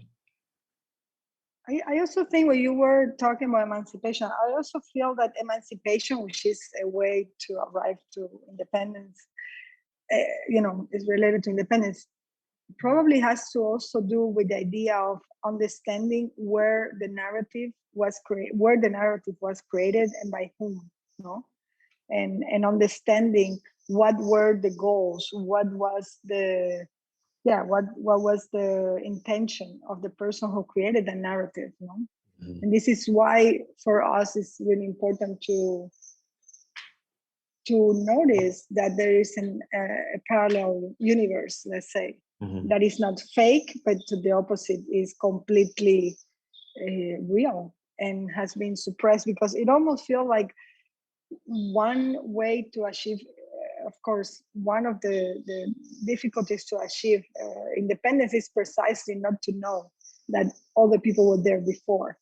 I also think when you were talking about emancipation, I also feel that emancipation, which is a way to arrive to independence, is related to independence, probably has to also do with the idea of understanding where the narrative was created and by whom, no? And understanding what were the goals, what was the intention of the person who created the narrative, no? Mhm. And this is why for us it's really important to notice that there is a parallel universe, let's say, Mhm. that is not fake, but to the opposite, is completely real and has been suppressed, because it almost feels like one way to achieve, of course, one of the difficulties to achieve independence is precisely not to know that other people were there before,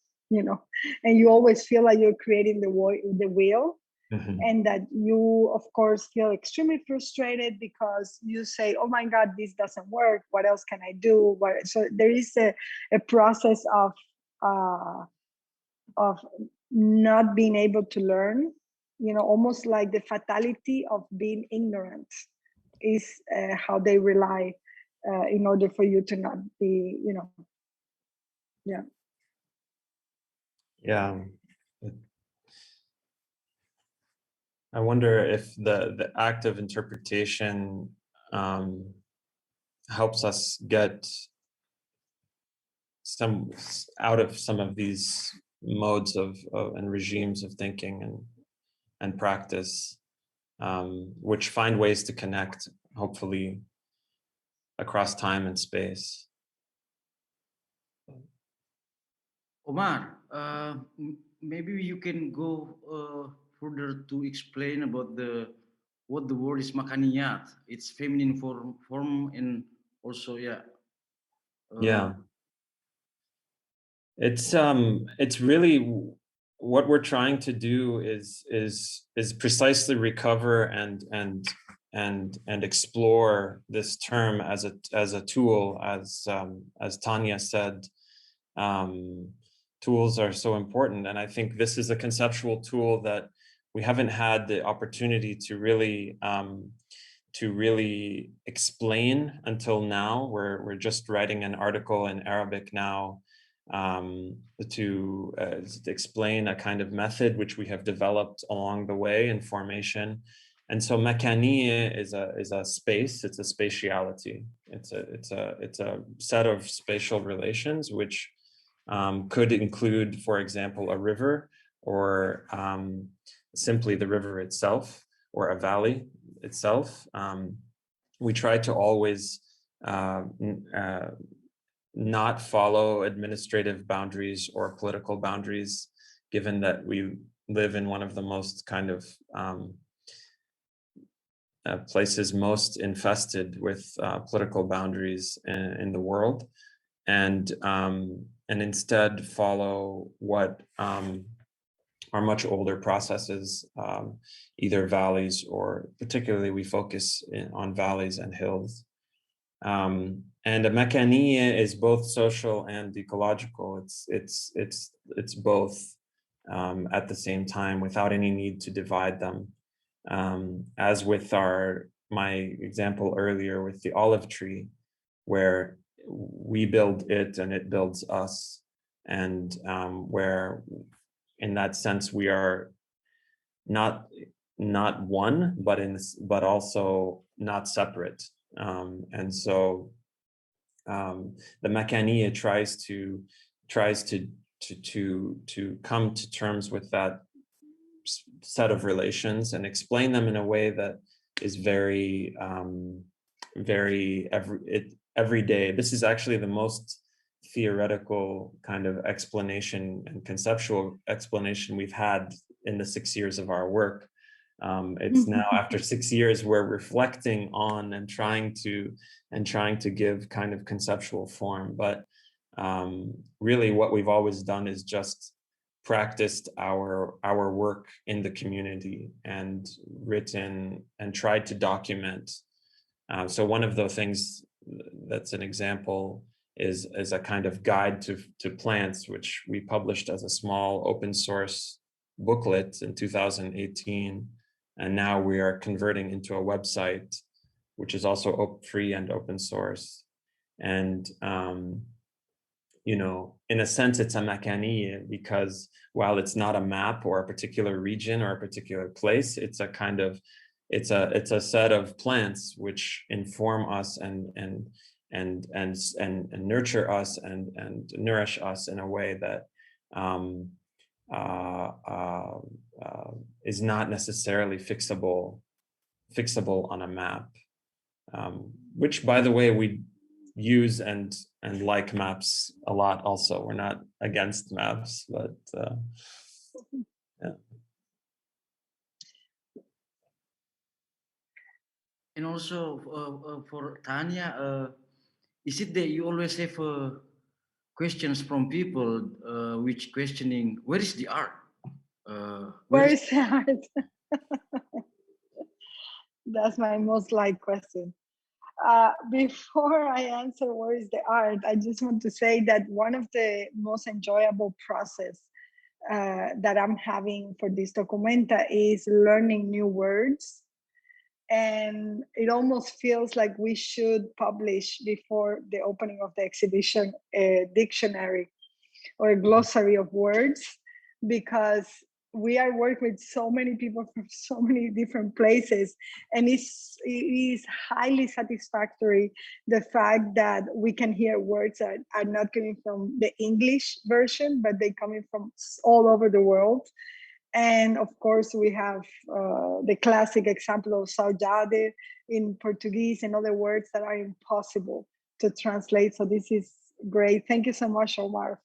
and you always feel like you're creating the wheel. Mhm. And that you, of course, feel extremely frustrated because you say, oh my God, this doesn't work. What else can I do? So there is a process of not being able to learn, almost like the fatality of being ignorant is how they rely in order for you to not be, yeah. Yeah. I wonder if the act of interpretation helps us get some out of some of these modes of and regimes of thinking and practice, which find ways to connect, hopefully, across time and space. Omar, maybe you can go further to explain about what the word is makaniyat. It's feminine form and also Yeah, it's really what we're trying to do is precisely recover and explore this term as a tool, as Tanya said. Tools are so important, and I think this is a conceptual tool that we haven't had the opportunity to really explain until now. We're just writing an article in Arabic now to explain a kind of method which we have developed along the way in formation. And so makaniye is a space, it's a spatiality. It's a set of spatial relations which could include, for example, a river, or simply the river itself, or a valley itself. We try to always not follow administrative boundaries or political boundaries, given that we live in one of the most kind of places most infested with political boundaries in the world, and instead follow what are much older processes, either valleys, or particularly we focus on valleys and hills. And a makaniye is both social and ecological. It's both at the same time, without any need to divide them. As with my example earlier with the olive tree, where we build it and it builds us, and where in that sense we are not one, but also not separate. And so the Makaniya tries to come to terms with that set of relations and explain them in a way that is very everyday. This is actually the most theoretical kind of explanation and conceptual explanation we've had in the 6 years of our work. It's now after 6 years we're reflecting on and trying to give kind of conceptual form, but really what we've always done is just practiced our work in the community and written and tried to document. So one of the things that's an example is a kind of guide to plants, which we published as a small open source booklet in 2018. And now we are converting into a website, which is also free and open source. And, in a sense, it's a makaniya because while it's not a map or a particular region or a particular place, it's a kind of, it's a set of plants which inform us and nurture us and nourish us in a way that is not necessarily fixable on a map, which, by the way, we use and like maps a lot also. We're not against maps, but yeah. And also for Tanya, is it that you always have questions from people which questioning, where is the art? Where is the art? That's my most liked question. Before I answer where is the art, I just want to say that one of the most enjoyable process that I'm having for this documenta is learning new words. And it almost feels like we should publish before the opening of the exhibition a dictionary or a glossary of words, because we are working with so many people from so many different places, and it is highly satisfactory the fact that we can hear words that are not coming from the English version, but they're coming from all over the world. And of course, we have the classic example of saudade in Portuguese and other words that are impossible to translate. So this is great. Thank you so much, Omar,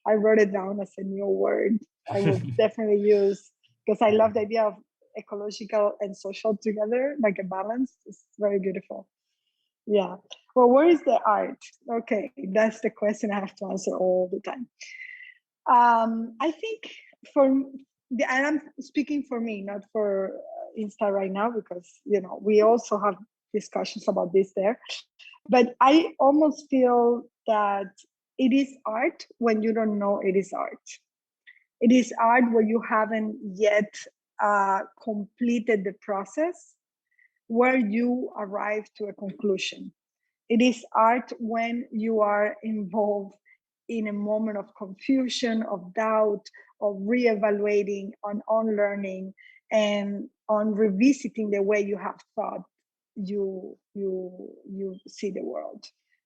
I wrote it down as a new word I will definitely use, because I love the idea of ecological and social together, like a balance. It's very beautiful. Yeah. Well, where is the art? Okay, that's the question I have to answer all the time. I think and I'm speaking for me, not for Insta right now, because we also have discussions about this there. But I almost feel that it is art when you don't know it is art. It is art where you haven't yet completed the process, where you arrive to a conclusion. It is art when you are involved in a moment of confusion, of doubt, of reevaluating, on unlearning, and on revisiting the way you have thought you see the world.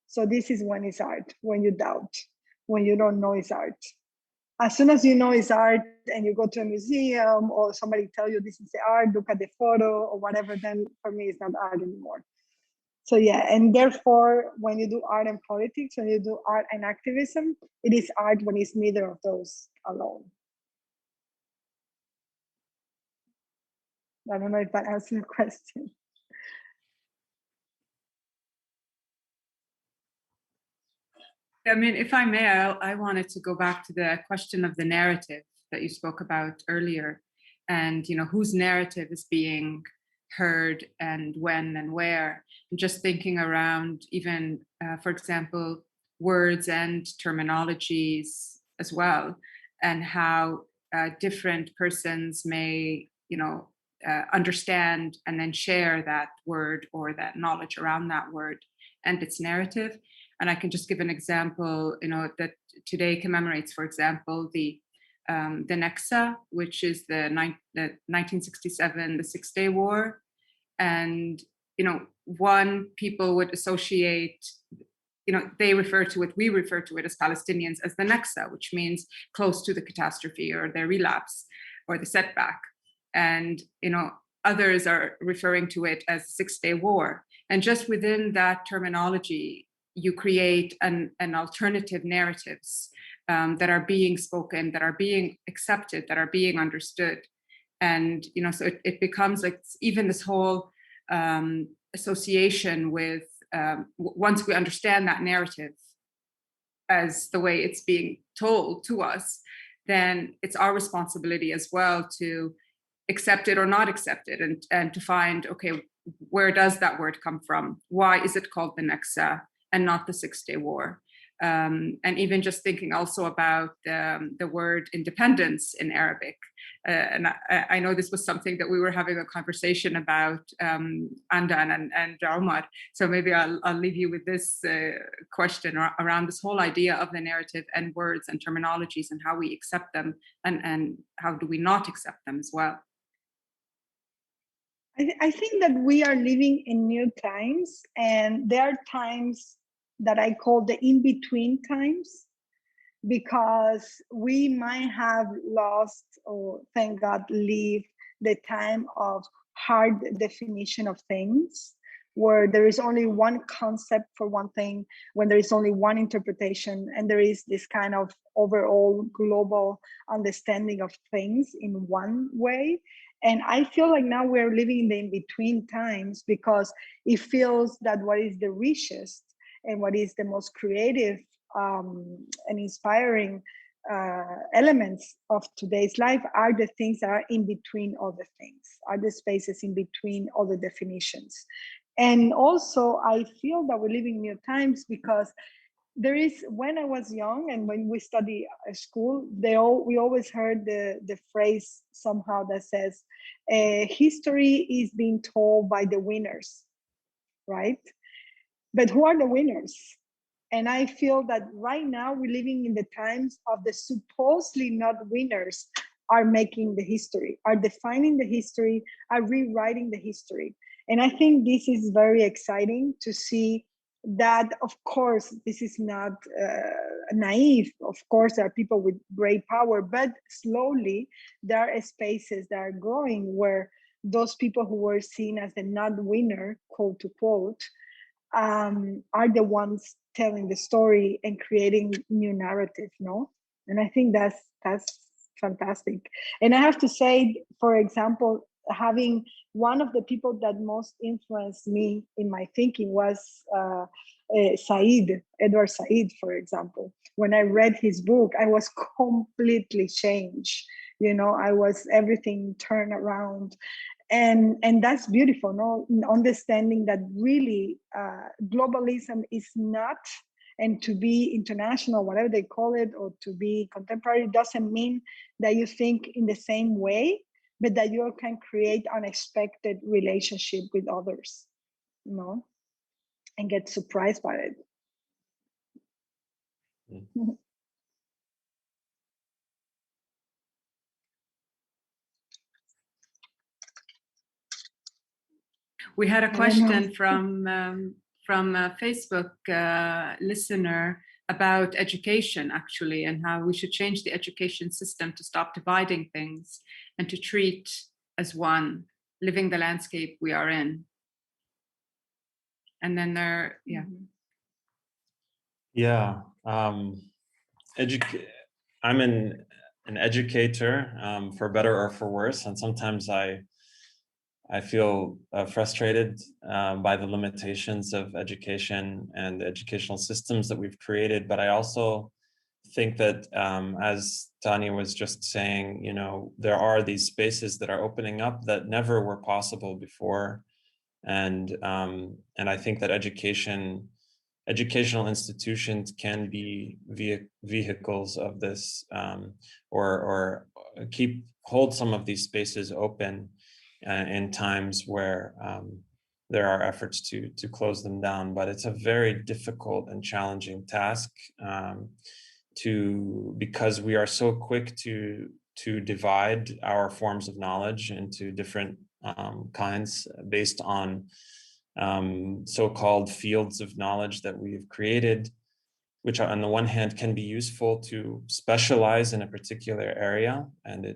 So this is when it's art, when you doubt, when you don't know it's art. As soon as you know it's art and you go to a museum or somebody tell you this is the art, look at the photo or whatever, then for me it's not art anymore. So yeah, and therefore, when you do art and politics, when you do art and activism, it is art when it's neither of those alone. I don't know if that answers your question. I mean, if I may, I wanted to go back to the question of the narrative that you spoke about earlier, and whose narrative is being heard and when and where. And just thinking around even, for example, words and terminologies as well, and how different persons may, understand and then share that word or that knowledge around that word and its narrative. And I can just give an example, that today commemorates, for example, the Nexa, which is the 1967, the Six-Day War. And, one, people would associate, they refer to it, we refer to it as Palestinians as the Nexa, which means close to the catastrophe or the relapse or the setback. And, others are referring to it as Six-Day War. And just within that terminology, you create an alternative narratives that are being spoken, that are being accepted, that are being understood. And, so it becomes like even this whole association with, once we understand that narrative as the way it's being told to us, then it's our responsibility as well to accept it or not accept it, and to find, okay, where does that word come from? Why is it called the Nexa and not the Six-Day War? And even just thinking also about the word independence in Arabic. And I know this was something that we were having a conversation about, Andan and Omar. So maybe I'll leave you with this question around this whole idea of the narrative and words and terminologies and how we accept them and how do we not accept them as well. I think that we are living in new times, and there are times that I call the in-between times, because we might have lost, or thank God, leave the time of hard definition of things, where there is only one concept for one thing, when there is only one interpretation, and there is this kind of overall global understanding of things in one way. And I feel like now we're living in the in-between times, because it feels that what is the richest and what is the most creative and inspiring elements of today's life are the things that are in between other things, are the spaces in between other definitions. And also, I feel that we're living in new times because there is, when I was young and when we study at school, we always heard the phrase somehow that says, history is being told by the winners, right? But who are the winners? And I feel that right now we're living in the times of the supposedly not winners are making the history, are defining the history, are rewriting the history. And I think this is very exciting to see that. Of course, this is not naive. Of course, there are people with great power, but slowly there are spaces that are growing where those people who were seen as the not winner, quote to quote, are the ones telling the story and creating new narrative, no? And I think that's fantastic. And I have to say, for example, having one of the people that most influenced me in my thinking was Edward Said, for example. When I read his book, I was completely changed. I was everything turned around. And that's beautiful, no? Understanding that really globalism is not, and to be international, whatever they call it, or to be contemporary, doesn't mean that you think in the same way, but that you can create unexpected relationship with others, and get surprised by it. Mm-hmm. We had a question from a Facebook listener about education, actually, and how we should change the education system to stop dividing things and to treat as one, living the landscape we are in. And then I'm an educator, for better or for worse, and sometimes I feel frustrated by the limitations of education and the educational systems that we've created. But I also think that, as Tanya was just saying, there are these spaces that are opening up that never were possible before. And I think that educational institutions can be vehicles of this, or hold some of these spaces open in times where there are efforts to close them down, but it's a very difficult and challenging task because we are so quick to divide our forms of knowledge into different kinds based on so-called fields of knowledge that we've created, which on the one hand can be useful to specialize in a particular area, and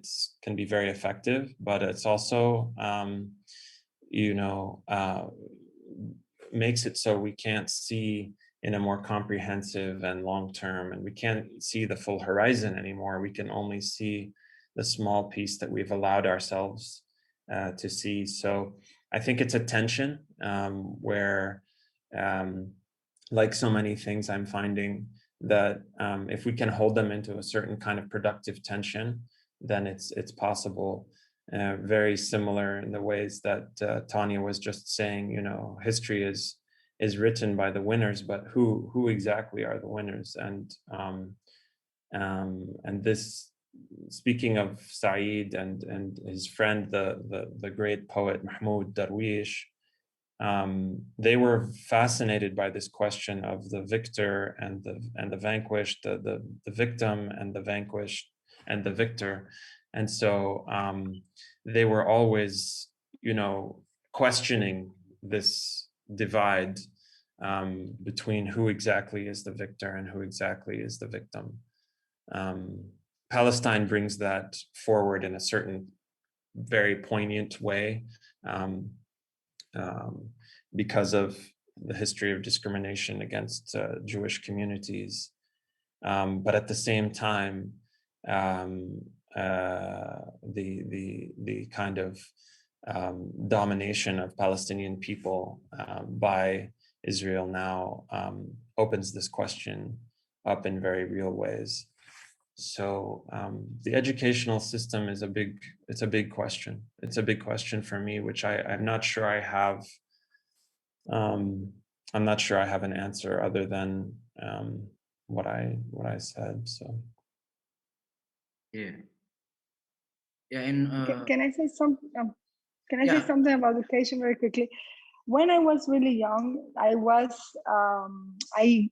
can be very effective, but it's also makes it so we can't see in a more comprehensive and long-term, and we can't see the full horizon anymore. We can only see the small piece that we've allowed ourselves to see. So I think it's a tension where, like so many things, I'm finding that if we can hold them into a certain kind of productive tension, then it's possible. Very similar in the ways that Tanya was just saying, history is written by the winners, but who exactly are the winners? And this, speaking of Saeed and his friend, the great poet Mahmoud Darwish, they were fascinated by this question of the victor and the vanquished, the victim and the vanquished and the victor. And so they were always, questioning this divide between who exactly is the victor and who exactly is the victim. Palestine brings that forward in a certain very poignant way because of the history of discrimination against Jewish communities. But at the same time, the kind of domination of Palestinian people by Israel now opens this question up in very real ways. So the educational system is a big question. It's a big question for me, which I'm not sure I have. I'm not sure I have an answer other than what I said. So yeah, and Can I say something? Can I say yeah, something about education very quickly? When I was really young, I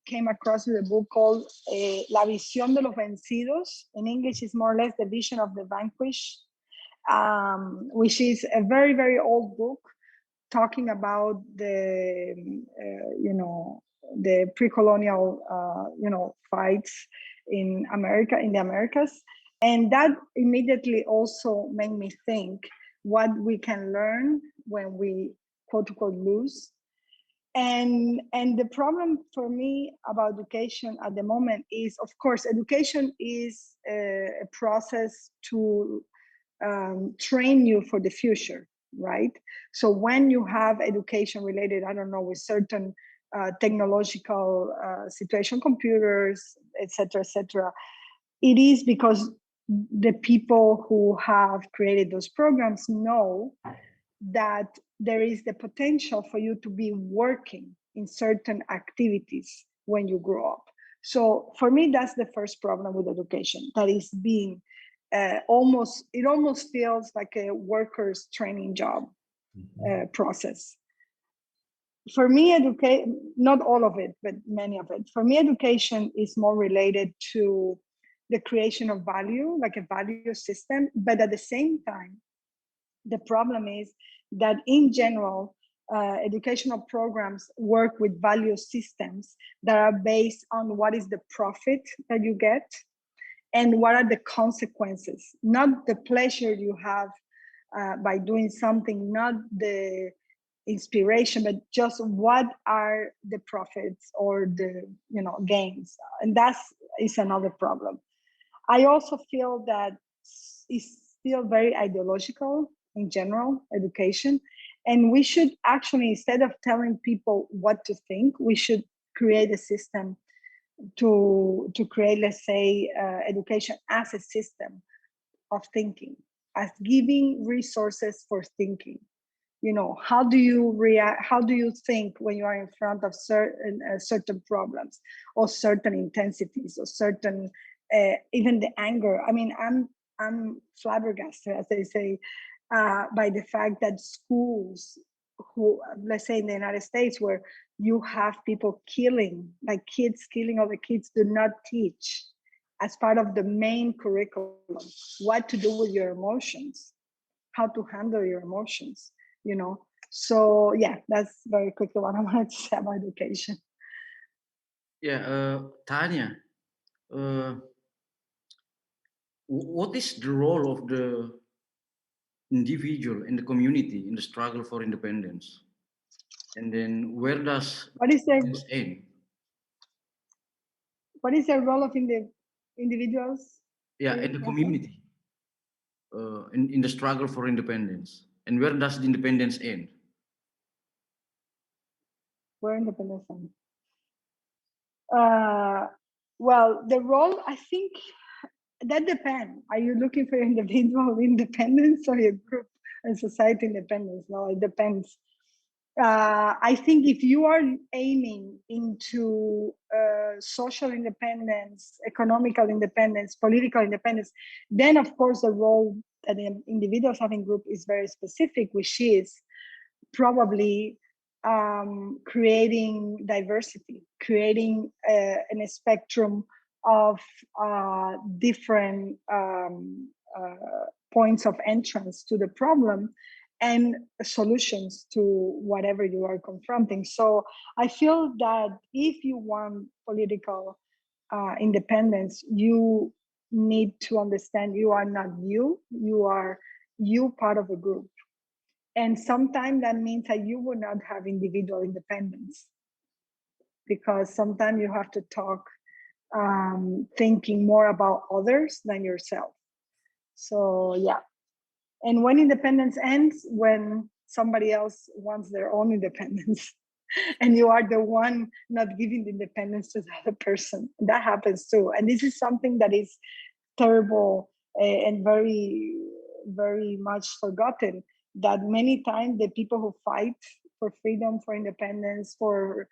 came across with a book called La Visión de los Vencidos. In English, is more or less the vision of the vanquished, which is a very, very old book talking about the pre-colonial fights in the Americas, and that immediately also made me think what we can learn when we quote unquote lose. And the problem for me about education at the moment is, of course, education is a process to train you for the future, right? So when you have education related, I don't know, with certain technological situation, computers, etc., it is because the people who have created those programs know that there is the potential for you to be working in certain activities when you grow up. So for me, that's the first problem with education, that is being it almost feels like a worker's training job process. For me, not all of it, but many of it. For me, education is more related to the creation of value, like a value system. But at the same time, the problem is that in general, educational programs work with value systems that are based on what is the profit that you get and what are the consequences, not the pleasure you have by doing something, not the inspiration, but just what are the profits or the gains. And that is another problem. I also feel that it's still very ideological in general, education. And we should actually, instead of telling people what to think, we should create a system to create, let's say, education as a system of thinking, as giving resources for thinking. How do you react? How do you think when you are in front of certain problems or certain intensities or certain even the anger? I mean, I'm flabbergasted, as they say, by the fact that schools who, let's say in the United States, where you have people killing, like kids killing other kids, do not teach as part of the main curriculum what to do with your emotions, how to handle your emotions, you know. So yeah, that's very quickly what I wanted to say about education. Yeah, Tanya, what is the role of the individual in the community in the struggle for independence? And then where does What is the this end? role of individuals? Yeah, Sorry, in the what's that? community, in the struggle for independence. And where does the independence end? Where independence ends? Well, the role, I think that depends. Are you looking for individual independence or your group and society independence? No, it depends. I think if you are aiming into social independence, economical independence, political independence, then of course the role that the individuals have in group is very specific, which is probably creating diversity, creating a spectrum of different points of entrance to the problem and solutions to whatever you are confronting. So I feel that if you want political independence, you need to understand you are not you, you are you part of a group. And sometimes that means that you will not have individual independence, because sometimes you have to talk thinking more about others than yourself. So yeah. And when independence ends, when somebody else wants their own independence and you are the one not giving the independence to the other person. That happens too. And this is something that is terrible and very, very much forgotten, that many times the people who fight for freedom, for independence, for,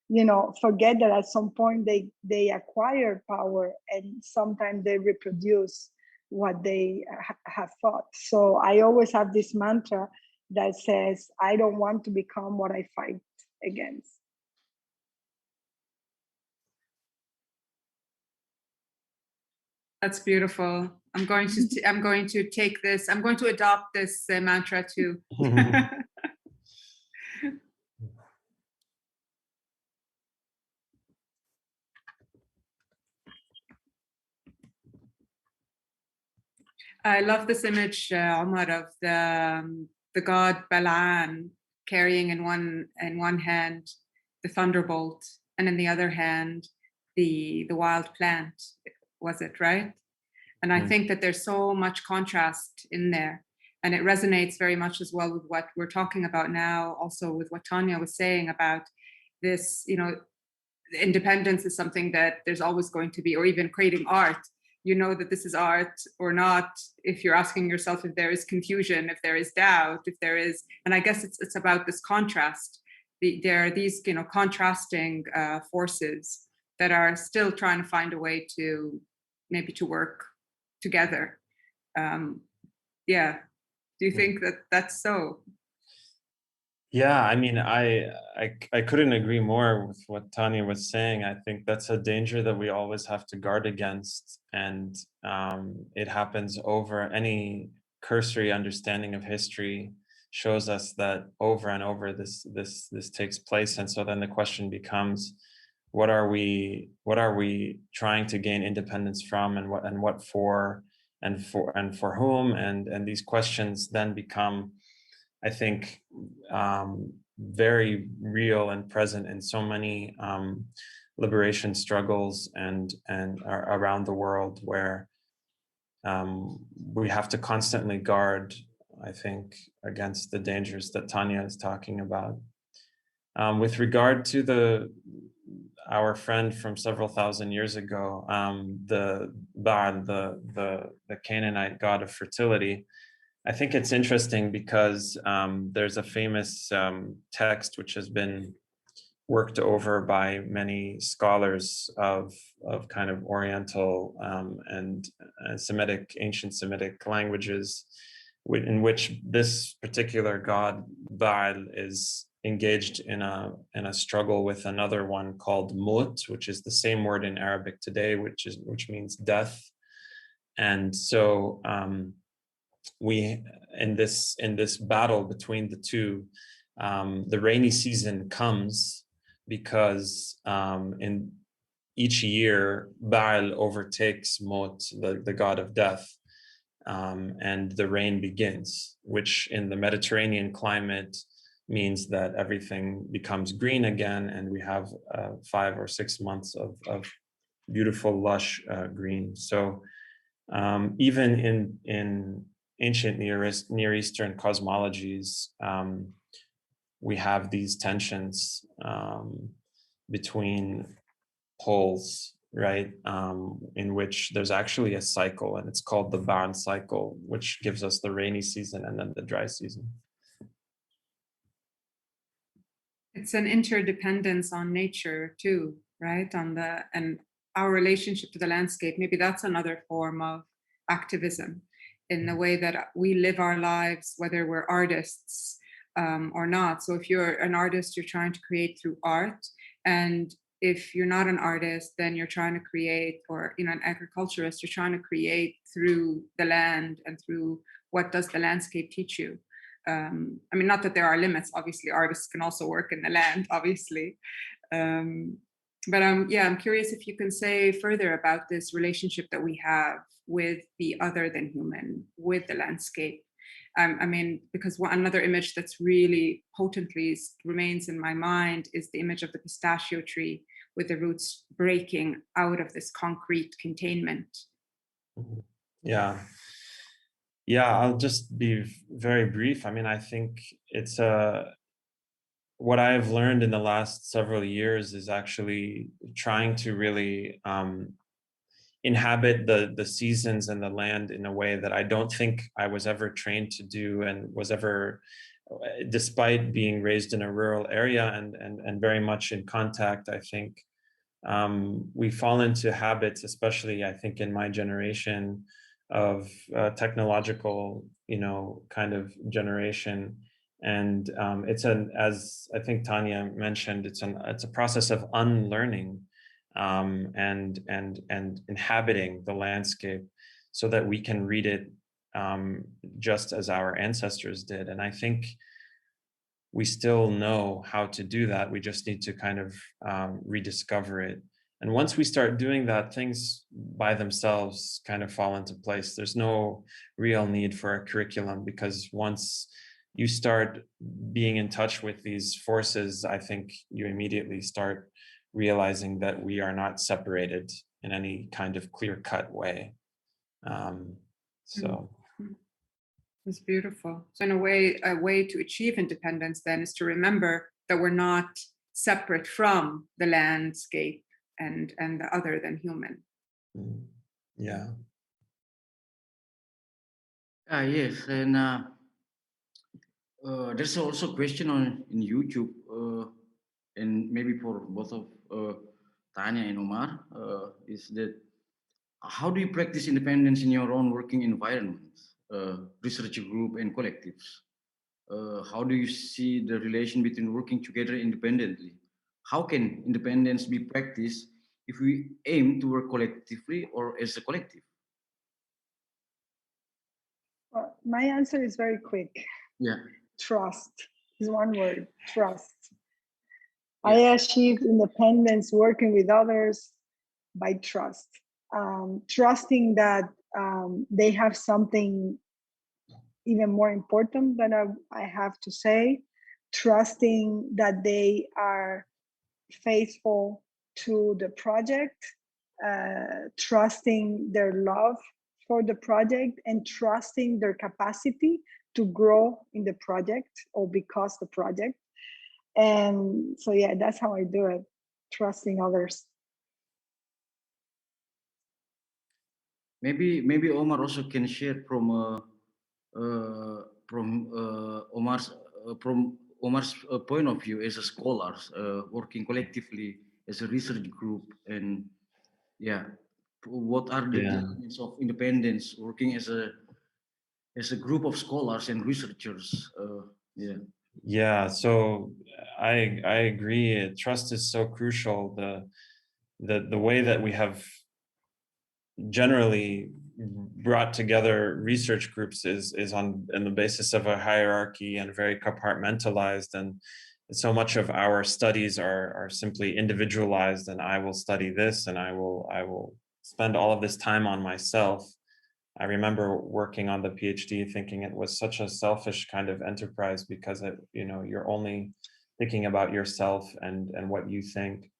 you know, forget that at some point they acquire power, and sometimes they reproduce what they have fought. So I always have this mantra that says, I don't want to become what I fight against. That's beautiful. I'm going to take this. I'm going to adopt this mantra too. I love this image, Omar, of the god Balan carrying in one hand the thunderbolt, and in the other hand the wild plant. Was it right? And I think that there's so much contrast in there, and it resonates very much as well with what we're talking about now. Also with what Tanya was saying about this, you know, independence is something that there's always going to be, or even creating art. You know that this is art or not if you're asking yourself if there is confusion, if there is doubt, if there is, and I guess it's about this contrast. There are these, you know, contrasting forces that are still trying to find a way to maybe to work together. Yeah. Do you think that that's so? Yeah, I mean, I couldn't agree more with what Tanya was saying. I think that's a danger that we always have to guard against, and it happens over. Any cursory understanding of history shows us that over and over this takes place. And so then the question becomes, what are we trying to gain independence from, and what for, and for whom? And these questions then become, I think, very real and present in so many liberation struggles and around the world, where we have to constantly guard, I think, against the dangers that Tanya is talking about. With regard to our friend from several thousand years ago, the Baal, the Canaanite god of fertility, I think it's interesting because there's a famous text which has been worked over by many scholars of kind of Oriental and Semitic, ancient Semitic languages, in which this particular god, Baal is engaged in a struggle with another one called Mut, which is the same word in Arabic today, which means death. And so we in this battle between the two, the rainy season comes because in each year Baal overtakes Mut, the god of death, and the rain begins, which in the Mediterranean climate means that everything becomes green again, and we have 5 or 6 months of beautiful, lush green. So even in ancient Near Eastern cosmologies, we have these tensions between poles, right? In which there's actually a cycle, and it's called the Baal cycle, which gives us the rainy season and then the dry season. It's an interdependence on nature too, right? And our relationship to the landscape. Maybe that's another form of activism, in the way that we live our lives, whether we're artists or not. So if you're an artist, you're trying to create through art, and if you're not an artist, then you're trying to create, or an agriculturist, you're trying to create through the land and through what does the landscape teach you. I mean, not that there are limits. Obviously, artists can also work in the land, obviously. But I'm curious if you can say further about this relationship that we have with the other than human, with the landscape. I mean, because another image that's really potently remains in my mind is the image of the pistachio tree with the roots breaking out of this concrete containment. Yeah, I'll just be very brief. I mean, I think it's what I've learned in the last several years is actually trying to really inhabit the seasons and the land in a way that I don't think I was ever trained to do, and was ever, despite being raised in a rural area and very much in contact. I think we fall into habits, especially I think in my generation, of technological, kind of generation. And it's as I think Tanya mentioned, it's a process of unlearning and inhabiting the landscape so that we can read it just as our ancestors did. And I think we still know how to do that. We just need to kind of rediscover it. And once we start doing that, things by themselves kind of fall into place. There's no real need for a curriculum, because once you start being in touch with these forces, I think you immediately start realizing that we are not separated in any kind of clear-cut way. It's beautiful. So in a way to achieve independence then is to remember that we're not separate from the landscape and the other than human. Yeah. Yes, and there's also a question in YouTube, and maybe for both of Tanya and Omar, is that how do you practice independence in your own working environments, research group and collectives? How do you see the relation between working together independently? How can independence be practiced if we aim to work collectively or as a collective? Well, my answer is very quick. Yeah. Trust is one word, trust. Yeah. I achieved independence working with others by trust. Trusting that they have something even more important than I have to say, trusting that they are faithful to the project, trusting their love for the project, and trusting their capacity to grow in the project or because the project. And so, yeah, that's how I do it, trusting others. Maybe Omar also can share from Omar's point of view as a scholar, working collectively as a research group, and what are the elements of independence working as a group of scholars and researchers? Yeah, so I agree. Trust is so crucial. The way that we have generally brought together research groups is on the basis of a hierarchy and very compartmentalized, and so much of our studies are simply individualized, and I will study this and I will spend all of this time on myself. I remember working on the PhD thinking it was such a selfish kind of enterprise because you're only thinking about yourself and what you think.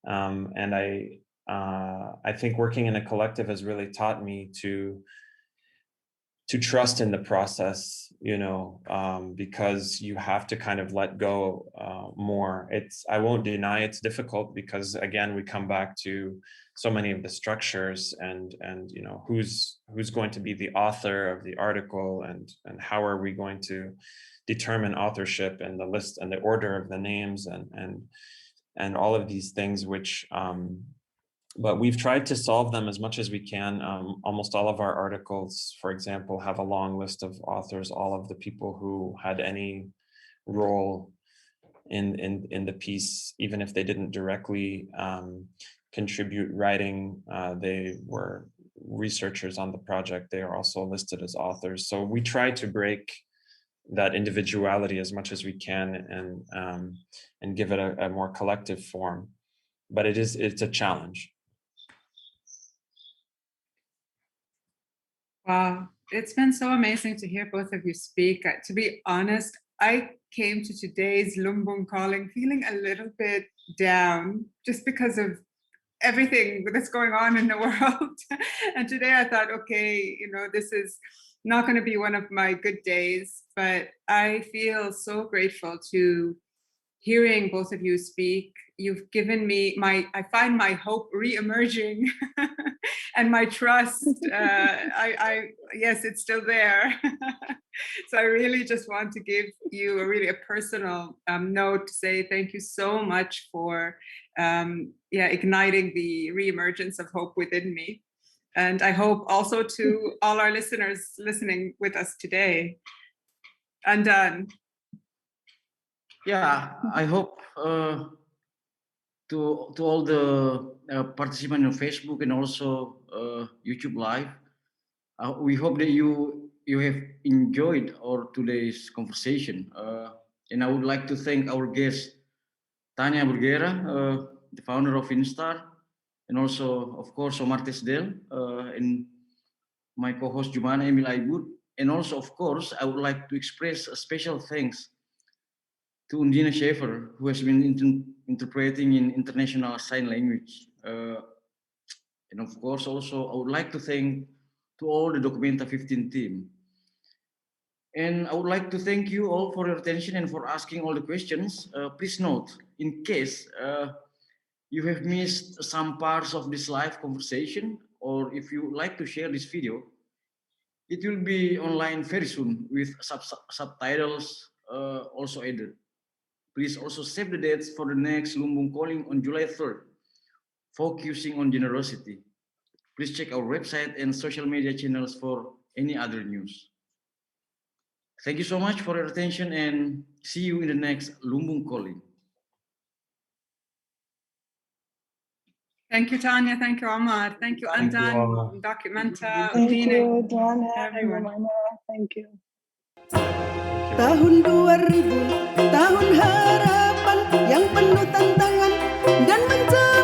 And I think working in a collective has really taught me to trust in the process, because you have to kind of let go more. I won't deny it's difficult because again, we come back to so many of the structures and who's going to be the author of the article and how are we going to determine authorship and the list and the order of the names and all of these things, which but we've tried to solve them as much as we can. Almost all of our articles, for example, have a long list of authors, all of the people who had any role in the piece, even if they didn't directly contribute writing, they were researchers on the project. They are also listed as authors. So we try to break that individuality as much as we can and give it a more collective form. But it's a challenge. Wow, it's been so amazing to hear both of you speak. To be honest, I came to today's Lumbung Calling feeling a little bit down just because of everything that's going on in the world. And today I thought, okay, this is not going to be one of my good days, but I feel so grateful to hearing both of you speak. You've given me I find my hope re-emerging and my trust, yes, it's still there. So I really just want to give you a personal note to say thank you so much for igniting the re-emergence of hope within me. And I hope also to all our listeners listening with us today. Andan. Yeah, I hope to all the participants on Facebook and also YouTube Live. We hope that you have enjoyed our today's conversation. And I would like to thank our guest Tania Burgera, the founder of Instar, and also, of course, Omar Tesdel, and my co-host Jumana Emil Aibud. And also, of course, I would like to express a special thanks to Undina Schaefer, who has been interpreting in international sign language. And of course, also, I would like to thank to all the Documenta 15 team. And I would like to thank you all for your attention and for asking all the questions. Please note, in case you have missed some parts of this live conversation, or if you would like to share this video, it will be online very soon with subtitles also added. Please also save the dates for the next Lumbung Calling on July 3rd, focusing on generosity. Please check our website and social media channels for any other news. Thank you so much for your attention and see you in the next Lumbung Calling. Thank you, Tanya. Thank you, Omar. Thank you, Andan, Documenta, Thank Undina, you, Joanna and everyone. Romana. Thank you. Tahun 2000, tahun harapan yang penuh tantangan dan mencari